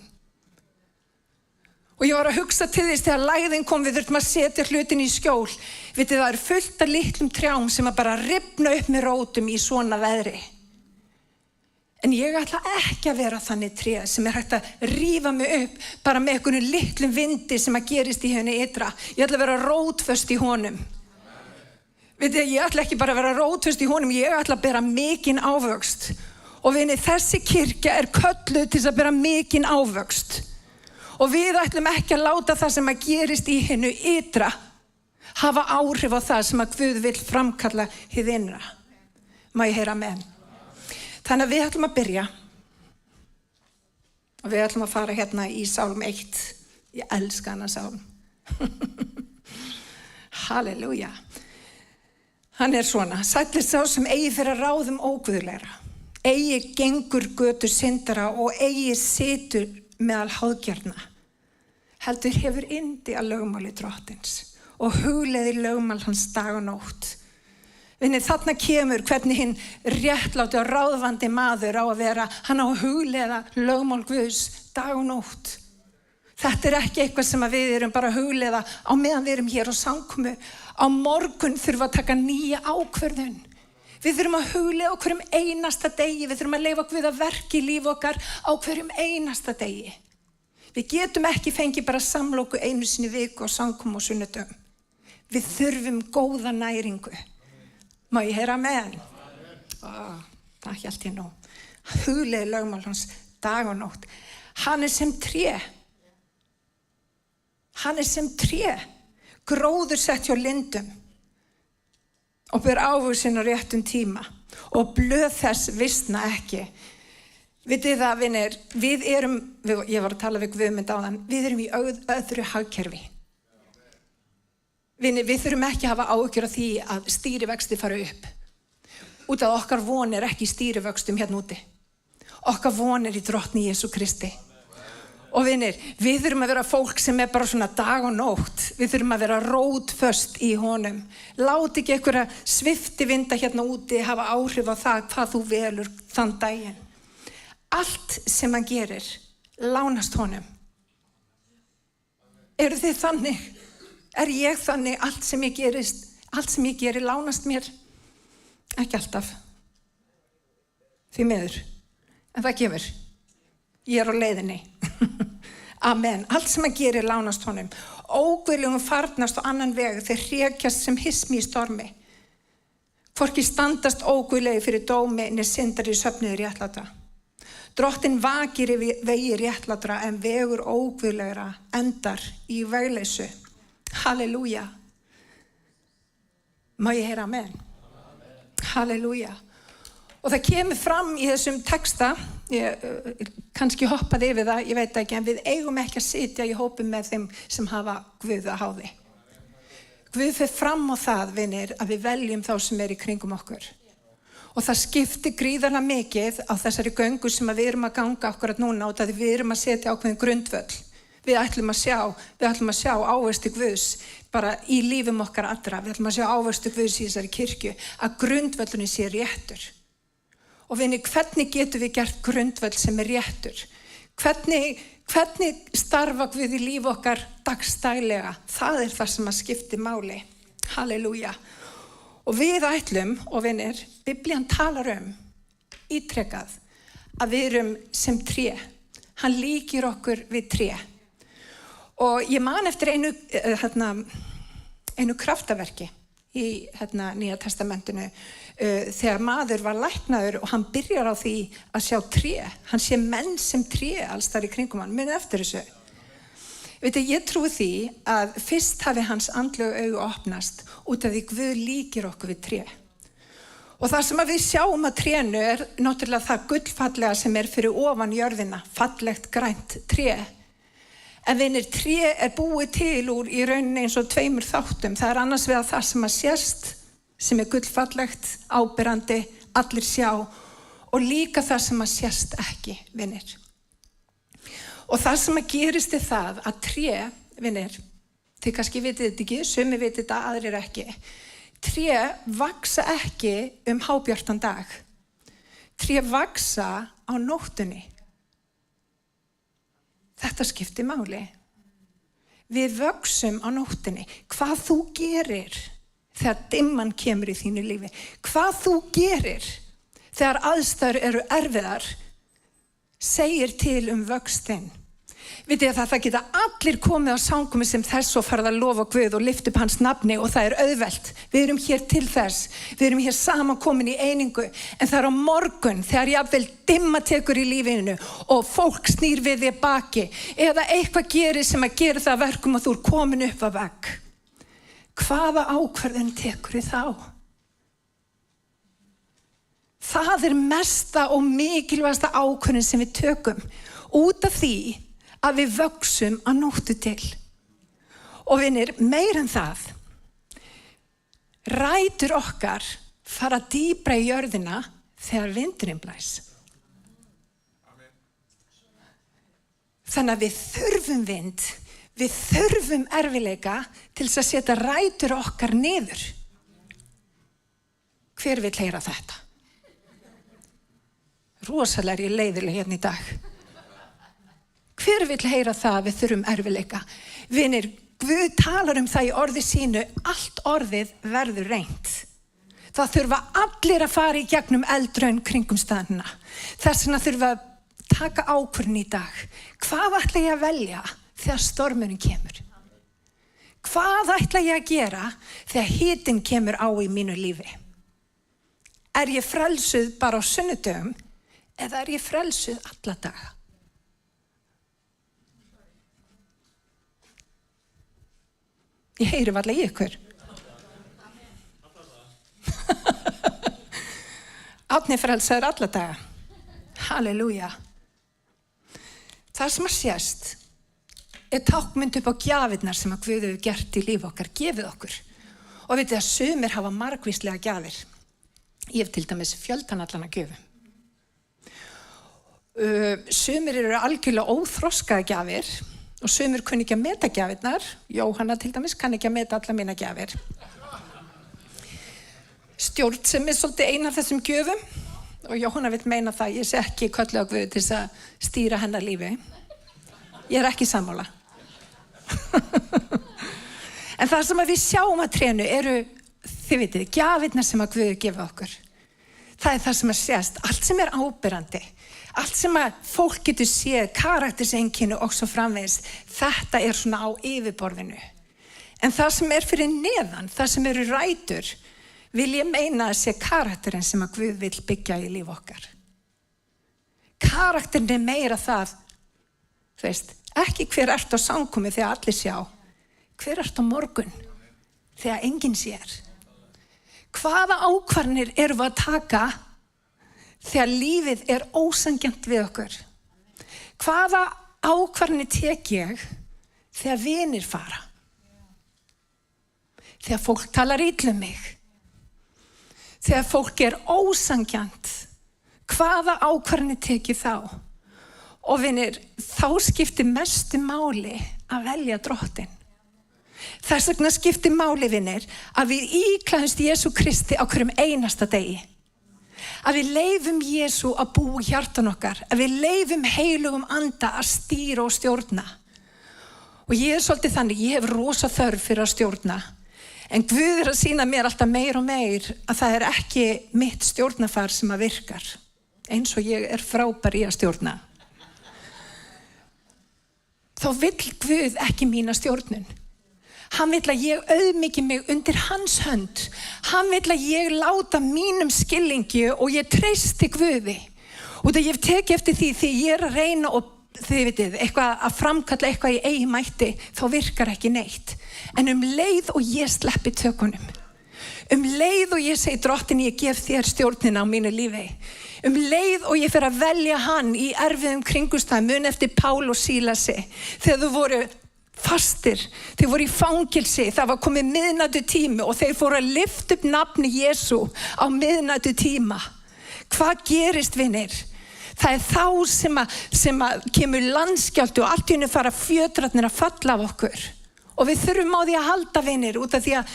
Og ég var að hugsa til þess þegar lægðin kom, við þurftum að setja hlutin í skjól. Vitið, það fullt af litlum trjám sem að bara rifna upp með rótum í svona veðri. En ég ætla ekki að vera þannig tré sem hægt að rífa mig upp bara með einhvern litlum vindi sem að gerist í henni ytra. Ég ætla að vera rótföst í honum. Vitið, ég ætla ekki bara að vera rótföst í honum, ég ætla að bera mikinn ávöxt. Og vinni, þessi kirkja kölluð til að bera mikinn ávöxt. Og við ætlum ekki að láta það sem að gerist í hennu ytra hafa áhrif á það sem að Guð vill framkalla hið innra. Má ég heyra amen? Þannig að við ætlum að byrja. Og við ætlum að fara hérna í Sálm 1. Ég elska hana Sálm. Halleluja. Hann svona. Sæll sá sem eigi fyrir ráðum óguðlegra. Eigi gengur götu syndara og eigi situr meðal háðgjarna. Heldur hefur yndi að lögmáli drottins og hugleiðir lögmál hans dag og nótt. Vinni, þarna kemur hvernig hinn réttláti og ráðvandi maður á að vera, hann á að hugleiða lögmál Guðs dag og nótt. Þetta ekki eitthvað sem við erum bara að hugleiða á meðan við erum hér á samkomu. Á morgun þurfum að taka nýja ákvörðun. Við þurfum að hugleiða á hverjum einasta degi. Við þurfum að leyfa Guð að verka í líf okkar á hverjum einasta degi. Við getum ekki fengið bara samloku einu sinni viku á samkomu og sunnudögum. Við þurfum góða næringu. Má ég heyra amen? Það hélt ég nú. Hugleiði lögmál hans dag og nótt. Hann sem tré. Hann sem tré. Gróður sett hjá lindum. Og ber ávöxt sinn á réttum tíma. Og blöð þess visna ekki. Vitið það, vinir, ég var að tala við Guðmund áðan, við erum í öðru hagkerfi. Vinir, við þurfum ekki að hafa áhyggjur af því að stýrivexti fara upp. Út af okkar von ekki í stýrivöxtum hérna úti. Okkar von í drottni Jesú Kristi. Og vinir, við þurfum að vera fólk sem bara svona dag og nótt. Við þurfum að vera rótföst í honum. Láti ekki einhverja sviftivinda hérna úti hafa áhrif á það hvað þú velur þann daginn. Allt sem hann gerir, lánast honum. Eru þið þannig? Ég þannig? Allt sem ég geri, lánast mér? Ekki alltaf. Því miður. En það gefur. Ég á leiðinni. Amen. Allt sem hann gerir, lánast honum. Óguðlegum farnast á annan veg, þeir hrekjast sem hismi í stormi. Hvorki standast óguðlegi fyrir dómi, né syndar í söfnuði réttlátra. Drottin vakir í vegi réttlátra en vegur óguðlegra endar í vegleysu. Halleluja. Má ég heyra amen? Halleluja. Og það kemur fram í þessum texta, ég kannski hoppaði yfir það, ég veit ekki, en við eigum ekki að sitja í hópum með þeim sem hafa Guð að háði. Guð fer fram á það, vinir, að við veljum þá sem í kringum okkur. Og það skiptir gríðarlega mikið á þessari göngu sem við erum að ganga akkurat núna út af því við erum að setja ákveðin grundvöll. Við ætlum að sjá ávexti Guðs bara í lífum okkar allra. Við ætlum að sjá ávexti Guðs í þessari kirkju að grundvöllunni sé réttur. Og vinni, hvernig getum við gert grundvöll sem réttur? Hvernig starfa Guð í líf okkar dagstælega? Það það sem að skipti máli. Halleluja. Og við ætlum, og vinir, Biblían talar ítrekað, að við erum sem tré. Hann líkir okkur við tré. Og ég man eftir einu kraftaverki í Nýja testamentinu þegar maður var læknaður og hann byrjar á því að sjá tré. Hann sé menn sem tré alls þar í kringum hann. Munið eftir þessu. Ég trúi því að fyrst hafi hans andlegu augu opnast út af því Guð líkir okkur við tré. Og það sem við sjáum að trénu náttúrulega það gullfallega sem fyrir ofan jörðina, fallegt grænt tré. En vinir, tré búið til úr í rauninni eins og 2 þáttum. Það annars vegar það sem að sést, sem gullfallegt, áberandi, allir sjá, og líka það sem að sést ekki, vinir. Og það sem að gerist það að tré, vinir, þið kannski vitið þetta ekki, sumir vitið þetta, aðrir ekki. Tré vaksa ekki hábjartan dag. Tré vaksa á nóttunni. Þetta skiptir máli. Við vöxum á nóttunni. Hvað þú gerir þegar dimman kemur í þínu lífi. Hvað þú gerir þegar aðstæður eru erfiðar, segir til vöxtinn. Vitið að það geta allir komið á samkomu sem þess og farið að lofa Guð og lyfta upp hans nafni, og það auðvelt. Við erum hér til þess. Við erum hér samankomin í einingu. En það á morgun þegar jafnvel dimma tekur í lífinu og fólk snýr við þér baki, eða eitthvað gerir sem að gera það verkum að þú komin upp að vegg. Hvaða ákvörðun tekur þá? Það mesta og mikilvægasta ákvörðun sem við tökum, út af því að við vöxum á nóttu til. Og vinir, meir en það, rætur okkar fara dýpra í jörðina þegar vindurinn blæs. Þannig að við þurfum vind, við þurfum erfiðleika til þess að setja rætur okkar niður. Hver vill heyra þetta? Rosalega ég leiðileg hérna í dag. Hver vill heyra það að við þurfum erfiðleika? Vinir, Guð talar það í orði sínu, allt orðið verður reynt. Það þurfa allir að fara í gegnum eldraun kringumstæðuna. Þess vegna þurfa að taka ákvörðun í dag. Hvað ætla ég að velja þegar stormurinn kemur? Hvað ætla ég að gera þegar hitinn kemur á í mínu lífi? Er ég frelsuð bara á sunnudögum eða er ég frelsuð alla daga? Ég heyri varla í ykkur. Árni frelsaður alla daga. Halleluja. Það sem að sést tákmynd upp á gjafirnar sem að Guð hefur gert í líf okkar, gefið okkur. Og vitið að sumir hafa margvíslega gjafir. Ég hef til dæmis fjöldanallana gjöfum. Sumir eru algjörlega óþroskaða gjafir og sumir kunni ekki að meta gjafirnar. Jóhanna til dæmis kann ekki að meta alla mína gjafir. Stjórnsemi svolítið ein af þessum gjöfum og Jóhanna vill meina það, ég sé ekki köllu á Guð til þess að stýra hennar lífi. Ég er ekki sammála. En það sem að við sjáum að trénu eru, þið vitið, gjafirnar sem að Guð gefa okkur. Það það sem að sést, allt sem er áberandi, allt sem að fólk getur séð, karakterseinkenni og svo framvegis, þetta er svona á yfirborðinu. En það sem er fyrir neðan, það sem eru rætur, vil ég meina að sé karakterinn sem að Guð vill byggja í líf okkar. Karakterinn er meira það, þú veist, ekki hver ert á samkomi þegar allir sjá, hver ert á morgun þegar enginn sér. Hvaða ákvarðanir erum við að taka þegar lífið er ósanngjarnt við okkur? Hvaða ákvarðanir tek ég þegar vinir fara? Þegar fólk talar illa um mig? Þegar fólk er ósanngjarnt, hvaða ákvarðanir tek ég þá? Og vinir, þá skiptir mestu máli að velja Drottinn. Þess vegna skiptir máli, vinir, að við íklæðumst Jesú Kristi á hverjum einasta degi. Að við leyfum Jesú að búa í hjartan okkar, að við leyfum heilugum anda að stýra og stjórna. Og ég svolítið þannig, ég hef rosa þörf fyrir að stjórna. En Guð að sýna mér alltaf meir og meir að það er ekki mitt stjórnafar sem að virkar. Eins og ég er frábær í að stjórna. Þá vill Guð ekki mína stjórnun. Hann vill að ég auðmiki mig undir hans hönd. Hann vill að ég láta mínum skilningi og ég treysti Guði. Og það ég teki eftir því ég er að reyna og þið vitið, eitthvað að framkalla eitthvað í eigin mætti, þá virkar ekki neitt. En leið og ég sleppi tökunum, leið og ég segi drottin, ég gef þér stjórnina á mínu lífi. Leið og ég fer að velja hann í erfiðum kringumstæðum, mun eftir Pál og Sílasi, þegar þú voru fastir, þeir voru í fangilsi, það var komið miðnættu tími og þeir fóru að lyfta upp nafni Jesú á miðnættu tíma. Hvað gerist, vinir? Það þá sem að kemur landskjálfti og allt í einu fara fjötrarnir að falla af okkur. Og við þurfum á því að halda, vinir, út af því að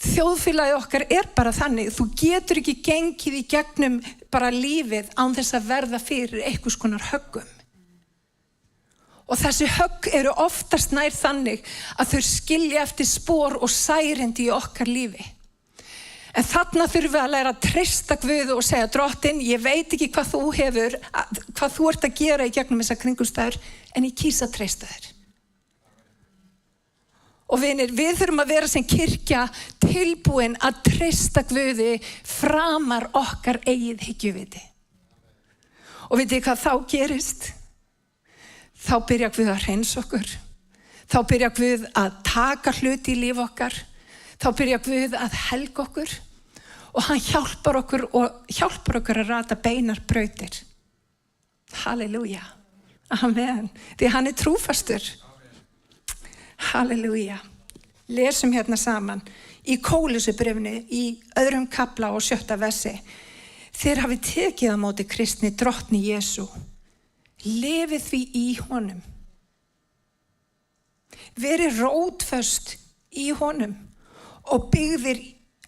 þjóðfélagið okkar bara þannig. Þú getur ekki gengið í gegnum bara lífið án þess að verða fyrir einhvers konar höggum. Og þessi högg eru oftast nær þannig að þau skilja eftir spor og særindi í okkar lífi. En þarna þurfum við að læra að treysta Guði og segja, drottin, ég veit ekki hvað þú ert að gera í gegnum þessar kringumstæður, en ég kýs að treysta þér. Og vinir, við þurfum að vera sem kirkja tilbúin að treysta Guði framar okkar eigið hyggjuviti. Og vitið hvað þá gerist? Þá byrja Guð að hreinsa okkur. Þá byrja Guð að taka hluti í líf okkar. Þá byrja Guð að helga okkur. Og hann hjálpar okkur að rata beinar brautir. Halleluja. Amen. Því hann trúfastur. Halleluja. Lesum hérna saman í Kólusubréfinu í 2. kafla og 7. versi. Þér hafið tekið á móti kristni drottni Jesú. Lifið því í honum. Verið rótföst í honum og byggðir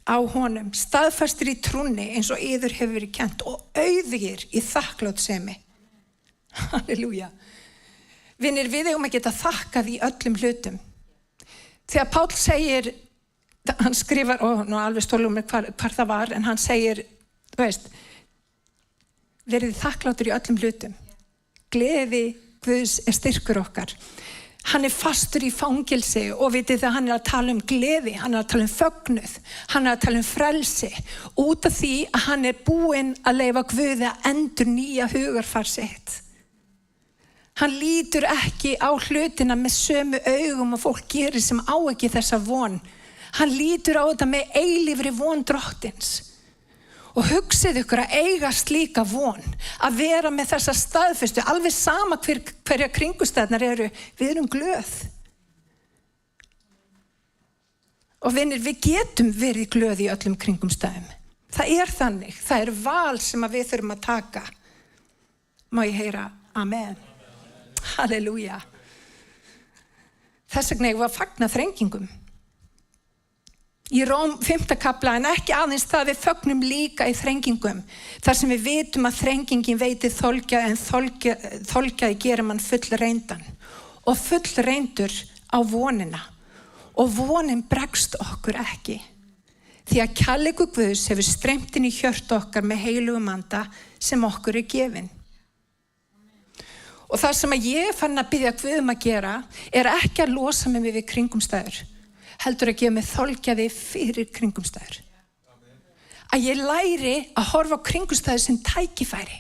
á honum, staðfastir í trúnni eins og yður hefur verið kennt og auðugir í þakklátsemi. Halleluja. Vinir, við eigum að geta þakkað í öllum hlutum. Þegar Páll segir, hann skrifar, alveg stólum mér hvar það var, en hann segir, þú veist, verið þakkláttur í öllum hlutum. Gleði Guðs styrkur okkar. Hann fastur í fangilsi og vitið það, hann að tala gleði, hann að tala fögnuð, hann að tala frelsi, út af því að hann búinn að leyfa Guði að endurnýja hugarfar sitt. Hann lítur ekki á hlutina með sömu augum og fólk gerir sem á ekki þessa von. Hann lítur á þetta með eilífri von drottins. Og hugsið ykkur að eiga slíka von, að vera með þessa staðfestu, alveg sama hverja kringumstæðurnar eru, við erum glöð. Og vinir, við getum verið glöð í öllum kringumstæðum. Það þannig, það val sem við þurfum að taka. Má ég heyra amen? Halleluja. Þess vegna eigum við að fagna þrengingum. Í Róm 5. kafla, en ekki aðeins það, við fögnum líka í þrengingum, þar sem við vitum að þrengingin veitir þolgja, en þolgjaði gerir mann full reyndan og full reyndur á vonina, og vonin bregst okkur ekki, því að kærleikur Guðs hefur streymt inn í hjörtu okkar með heilugum anda sem okkur gefinn. Og það sem að ég fann að biðja Guð að gera ekki að losa mig við kringumstæður, heldur að gefa mig þolgjaði fyrir kringumstæður. Að ég læri að horfa á kringumstæður sem tækifæri.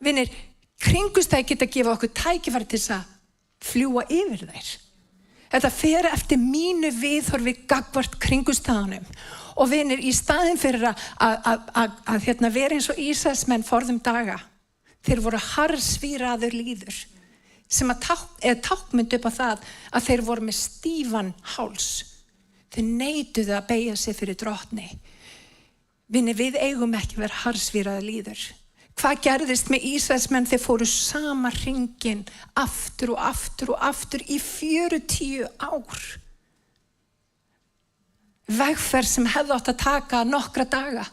Vinir, kringumstæður geta að gefa okkur tækifæri til þess að fljúga yfir þær. Þetta fer eftir mínu viðhorfi gagnvart kringumstæðunum. Og vinir, í staðinn fyrir að vera eins og Ísraelsmenn forðum daga, þeir voru harðsvíraður lýður, sem tákmynd upp á það að þeir voru með stífan háls. Þeir neituðu að beygja sig fyrir drottni. Við eigum ekki vera harðsvíraður lýður. Hvað gerðist með Ísraelsmenn? Þeir fóru sama hringinn aftur og aftur og aftur í 40 ár. Vegferð sem hefði átt að taka nokkra daga,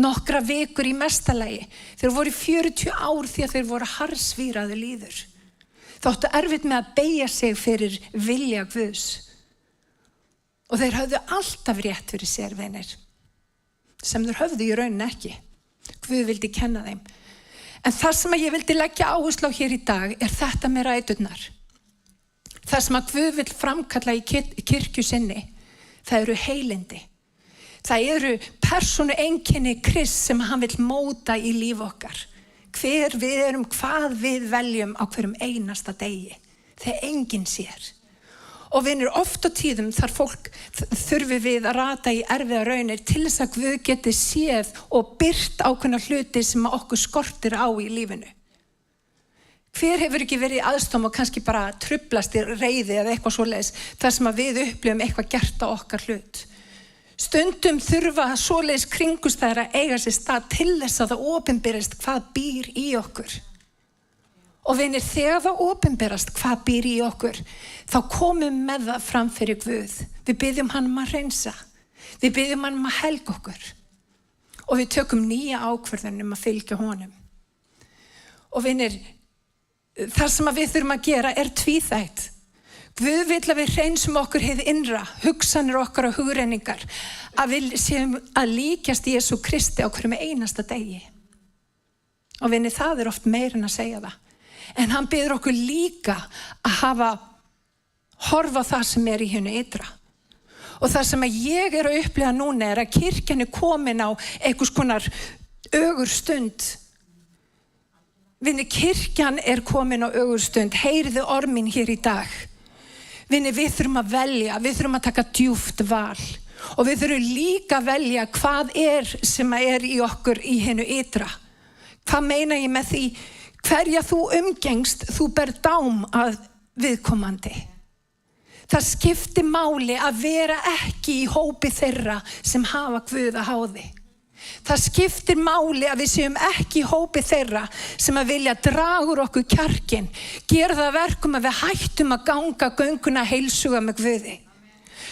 nokkra vikur í mestalagi. Þeir voru í 40 ár því að þeir voru harðsvíraður lýður. Þóttu erfitt með að beygja sig fyrir vilja Guðs. Og þeir höfðu alltaf rétt fyrir sér, vinir, sem þeir höfðu í rauninni ekki. Guð vildi kenna þeim. En það sem ég vildi leggja áherslu á hér í dag þetta með ræturnar. Það sem að Guð vill framkalla í kirkju sinni, það eru heilindi. Það eru persónueinkenni Krists sem hann vill móta í líf okkar. Hver við erum, hvað við veljum á hverjum einasta degi, þegar enginn sér. Og vinir, oft á tíðum þurfi við að rata í erfiða raunir til þess að Guð geti séð og byrt ákveðna hluti sem okkur skortir á í lífinu. Hver hefur ekki verið í aðstæðum og kannski bara trublast í reiði eða eitthvað svoleiðis þar sem að við upplifum eitthvað gert á okkar hlut. Stundum þurfa svoleiðis kringumstæður að eiga sér stað til þess að það opinberist hvað býr í okkur. Og vinir, þegar það opinberast hvað býr í okkur, þá komum með það fram fyrir Guð. Við biðjum hann að hreinsa. Við biðjum hann að helga okkur. Og við tökum nýja ákvörðun að fylgja honum. Og vinir, það sem við þurfum að gera tvíþætt. Guð vill að við hreinsum okkur hið innra, hugsanir okkar og hugrenningar, að við séum að líkjast Jesú Kristi á hverjum einasta degi. Og vinir, það oft meira en að segja það. En hann biður okkur líka að horfa á það sem í hinu ytra. Og það sem ég að upplifa núna að kirkjan komin á einhvers konar ögurstund. Vinni, kirkjan komin á ögurstund. Heyriðu ormin hér í dag. Vinni, við þurfum að velja, við þurfum að taka djúpt val. Og við þurfum líka að velja hvað sem í okkur í hinu ytra. Hvað meina ég með því? Hverja þú umgengst, þú ber dám að viðkomandi. Það skiptir máli að vera ekki í hópi þeirra sem hafa Guð að háði. Það skiptir máli að við séum ekki í hópi þeirra sem að vilja draga úr okkur kjarkinn, gera það verkum að við hættum að ganga gönguna heilsuga með Guði.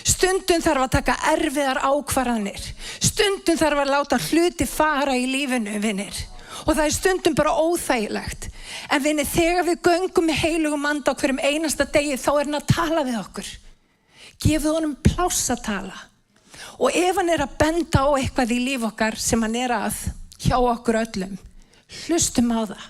Stundum þarf að taka erfiðar ákvarðanir. Stundum þarf að láta hluti fara í lífinu, vinir. Og það stundum bara óþægilegt. En vinir, þegar við göngum með heilugum anda á hverjum einasta degi, þá hann að tala við okkur. Gefið honum pláss að tala. Og ef hann að benda á eitthvað í líf okkar sem hann að hjá okkur öllum, hlustum á það.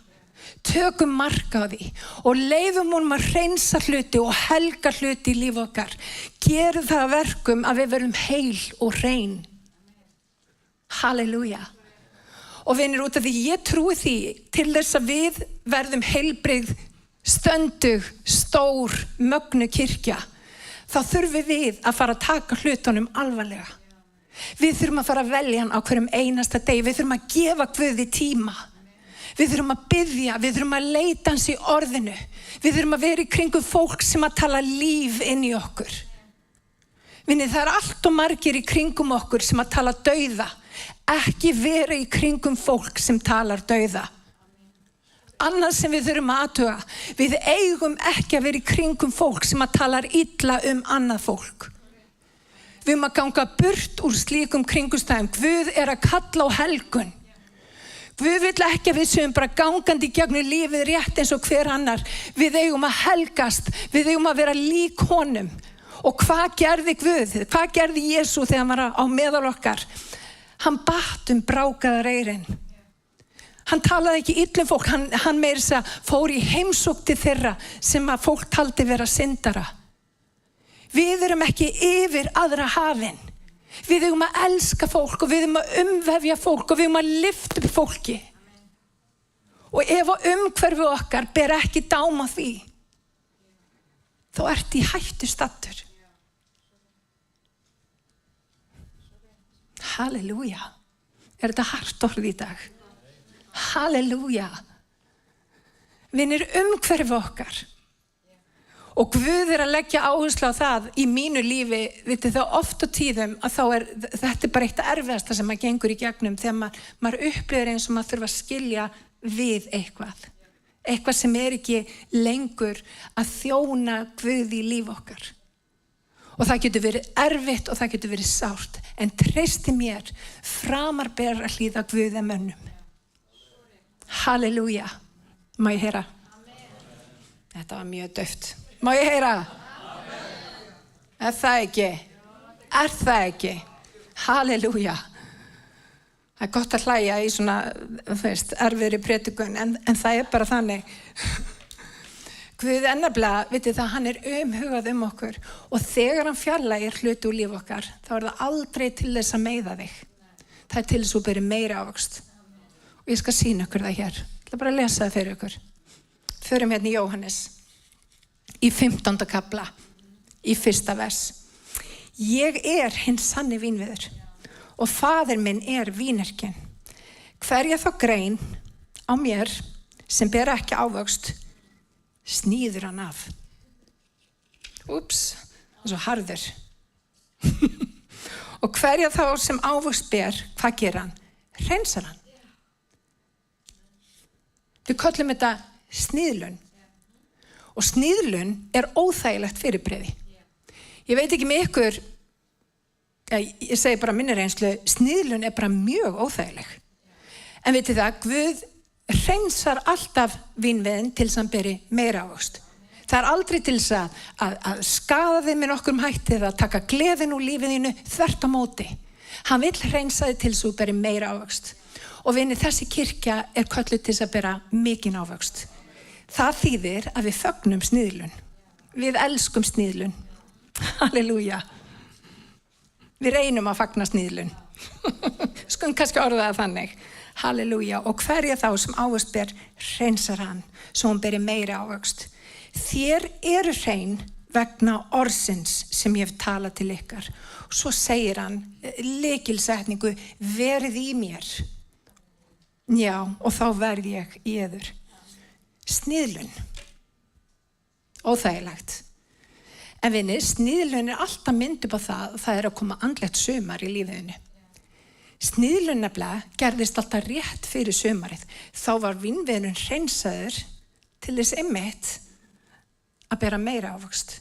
Tökum mark á því og leyfum honum að hreinsa hluti og helga hluti í líf okkar. Gerum það að verkum að við verum heil og hrein. Halleluja. Og vinir, út af því ég trúi því til þess að við verðum heilbrigð, stöndug, stór, mögnu kirkja, þá þurfum við að fara að taka hlutunum alvarlega. Við þurfum að fara að velja hann á hverjum einasta degi. Við þurfum að gefa Guði tíma. Við þurfum að biðja, við þurfum að leita hans í orðinu. Við þurfum að vera í kringum fólk sem að tala líf inn í okkur. Vinir, það allt og margir í kringum okkur sem að tala dauða. Ekki vera í kringum fólk sem talar dauða. Annað sem við þurfum að athuga, við eigum ekki að vera í kringum fólk sem að talar illa annað fólk. Við að ganga burt úr slíkum kringumstæðum. Guð að kalla á helgun. Guð vill ekki að við séum bara gangandi gegnum lífið rétt eins og hver annar. Við eigum að helgast, við eigum að vera lík honum. Og hvað gerði Guð? Hvað gerði Jesú þegar hann var á meðal okkar? Hann batt brákaðar eyrinn. Hann talaði ekki illa fólk, hann meira þess að fór í heimsókn til þeirra sem að fólk taldi vera syndara. Við erum ekki yfir aðra hafin. Við eigum að elska fólk og við eigum að umvefja fólk og við eigum að lyfta upp fólki. Og ef umhverfi okkar ber ekki dám á því, þá ertu í hættu staddur. Halleluja. Þetta hart orð í dag? Halleluja. Vinir, umhverfi okkar. Og Guð að leggja áherslu á það í mínu lífi, vitið þá oft á tíðum að þetta bara eitt erfiðasta sem maður gengur í gegnum þegar maður upplifir eins og maður þurfa að skilja við eitthvað. Eitthvað sem ekki lengur að þjóna Guð í líf okkar. Og það getur verið erfitt og það getur verið sárt. En treysti mér, framar ber að hlýða Guði mönnum. Halleluja. Má ég heyra? Þetta var mjög dauft. Má ég heyra? Það ekki? Það ekki? Halleluja. Það gott að hlæja í svona, erfiðri predikun, en það bara þannig. Guð ennabla, vitið það, hann umhugað okkur og þegar hann fjarlægir hluti úr líf okkar, þá það aldrei til þess að meiða þig. Það til þess að þú beri meiri ávöxt. Og ég skal sýna ykkur það hér. Ég ætla bara að lesa það fyrir ykkur. Förum hérna í Jóhannes, í 15. kafla, í 1. vers. Ég hinn sanni vínviður og faðir minn vínyrkinn. Hverja þá grein á mér sem ber ekki ávöxt, sníður hann af. Úps, svo harður. Og hverja þá sem ávöxt ber, hvað gerir hann? Hreinsar hann. Við köllum þetta sníðlun. Og sníðlun óþægilegt fyrirbrigði. Ég veit ekki með ykkur, ég segi bara minni reynslu, sníðlun bara mjög óþægileg. En vitið það, Guð hreinsar alltaf vínviðinn til þess að hann beri meira ávöxt. Það aldrei til þess að skaða þig með nokkrum hætti eða að taka gleðin úr lífiðinu, þvert á móti. Hann vill hreinsa þig til þess að þú beri meira ávöxt. Og vinir, þessi kirkja kölluð til þess að bera mikinn ávöxt. Það þýðir að við fögnum sníðlun. Við elskum sníðlun. Halleluja. Við reynum að fagna sníðlun. Skulum kannski orða það þannig. Halleluja. Og hverja þá sem ávöxt ber, hreinsar hann, svo hann beri meira ávöxt. Þér hrein vegna orðsins sem ég hef talað til ykkar. Svo segir hann lykilsetningu, verið í mér. Já, og þá verð ég í yður. Sníðlun. Óþægilegt. En vinir, sníðlun alltaf mynd upp á það að koma andlegt sumar í lífinu. Sníðlun nefnilega gerðist alltaf rétt fyrir sumarið. Þá var vínviðurinn hreinsaður til þess einmitt að bera meira ávöxt.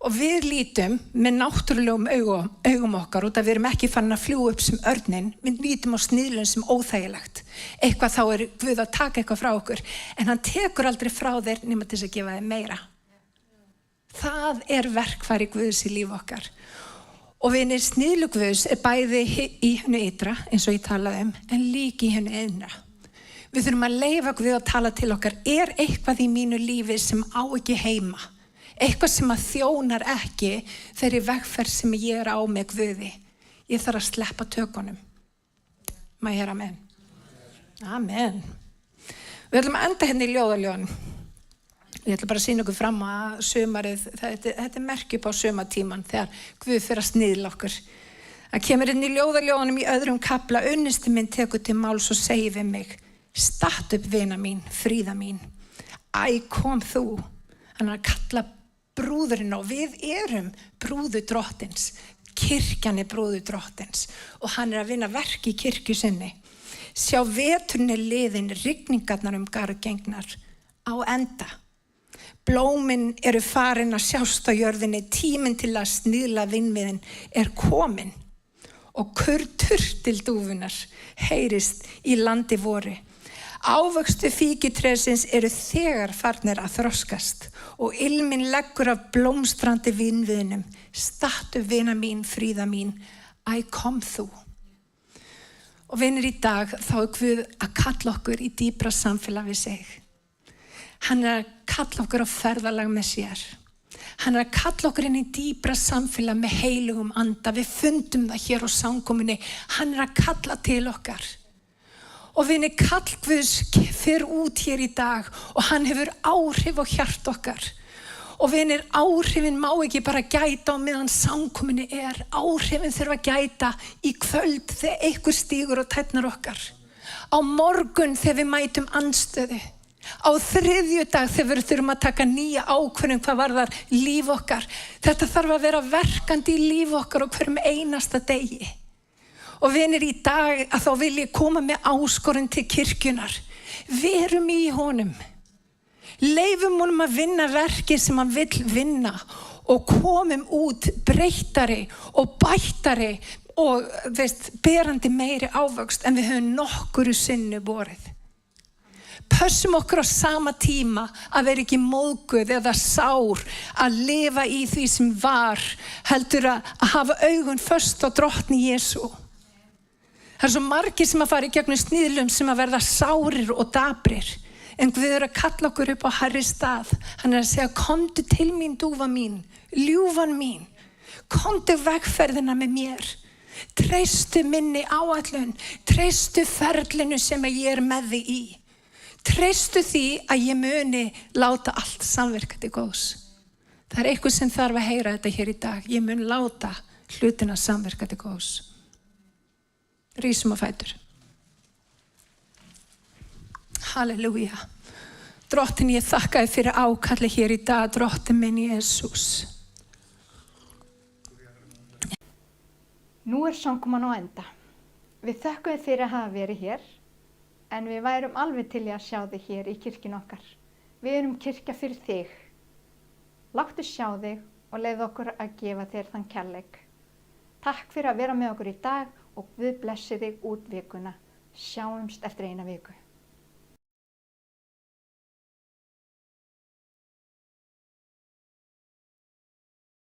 Og við lítum með náttúrulegum augum okkar út að við erum ekki farin að fljúga upp sem örnin. Við lítum á sníðlun sem óþægilegt. Eitthvað þá Guð að taka eitthvað frá okkur. En hann tekur aldrei frá þér nema til þess að gefa þér meira. Það verkfæri Guðs í líf okkar. Og vinir, sníðlu Guðs bæði í hennu ytra, eins og ég talaði en líka í hennu innra. Við þurfum að leyfa Guð að tala til okkar. Eitthvað í mínu lífi sem á ekki heima? Eitthvað sem að þjónar ekki þeirri vegferð sem ég á með Guði. Ég þarf að sleppa tökunum. Má ég heyra amen? Amen. Við ætlum að enda hérna í ljóðaljóðan. Ég ætla bara að sýna okkur fram að sumarið, þetta merki upp á sumartíman þegar Guð fyrir að sníðla okkur. Það kemur inn í ljóðaljóðanum í öðrum kafla, unnusti minn tekur til máls og segir við mig, statt upp vina mín, fríða mín. Æ, kom þú. Hann að kalla brúðurinn og við erum brúðu drottins. Kirkjan brúðu drottins og hann að vinna verk í kirkju sinni. Sjá veturinn liðin, rigningarnar garðgengnar á enda. Blómin farin að sjást á jörðinni, tíminn til að sníðla vínviðinn komin. Og kurr turtildúfunar heyrist í landi vori. Ávöxtu fíkjutrésins þegar farnir að þroskast og ilminn leggur af blómstrandi vínviðnum. Stattu vina mín, fríða mín, æ kom þú. Og vinir, í dag þá Guð að kalla okkur í dýpra samfélag við sig. Hann að kalla okkur á ferðalag með sér. Hann að kalla okkur inn í dýpra samfélag með heilugum anda. Við fundum það hér á samkomunni. Hann að kalla til okkar. Og vinir, kall Guðs fer út hér í dag og hann hefur áhrif á hjart okkar. Og vinir, áhrifin má ekki bara gæta á meðan samkomunni áhrifin þurfa að gæta í kvöld þegar einhver stígur og tætnar okkar. Á morgun þegar við mætum andstöðu. Á þriðjudag þegar við þurfum að taka nýja ákvörðun hvað varðar líf okkar. Þetta þarf að vera verkandi í líf okkar og hverjum einasta degi. Og vinir, í dag að þá vil ég koma með áskorun til kirkjunar. Verum í honum. Leifum honum að vinna verki sem hann vill vinna og komum út breyttari og bættari og berandi meiri ávöxt en við höfum nokkuru sinni borið. Pössum okkur á sama tíma að vera ekki móðguð eða sár að lifa í því sem var, heldur að hafa augun föst á drottni Jesú. Það svo margir sem að fara í gegnum sníðlum sem að verða sárir og dabrir. En Guð að kalla okkur upp á hærri stað. Hann að segja, komdu til mín, dúfa mín, ljúfan mín. Komdu vegferðina með mér. Treystu minni áætlun. Treystu ferlinu sem ég með þig í. Treystu því að ég muni láta allt samverka til góðs. Það er eitthvað sem þarf að heyra þetta hér í dag. Ég mun láta hlutina samverka til góðs. Rísum á fætur. Halleluja. Drottin, ég þakka þér fyrir ákalli hér í dag, drottin minn Jesús. Nú er samkoman á enda. Við þökkum þér fyrir að hafa verið hér, en við værum alveg til í að sjá þig hér í kirkjun okkar. Við erum kirkja fyrir þig. Láttu sjá þig og leyfðu okkur að gefa þér þann kærleik. Takk fyrir að vera með okkur í dag og Guð blessi þig út vikuna. Sjáumst eftir 1 viku.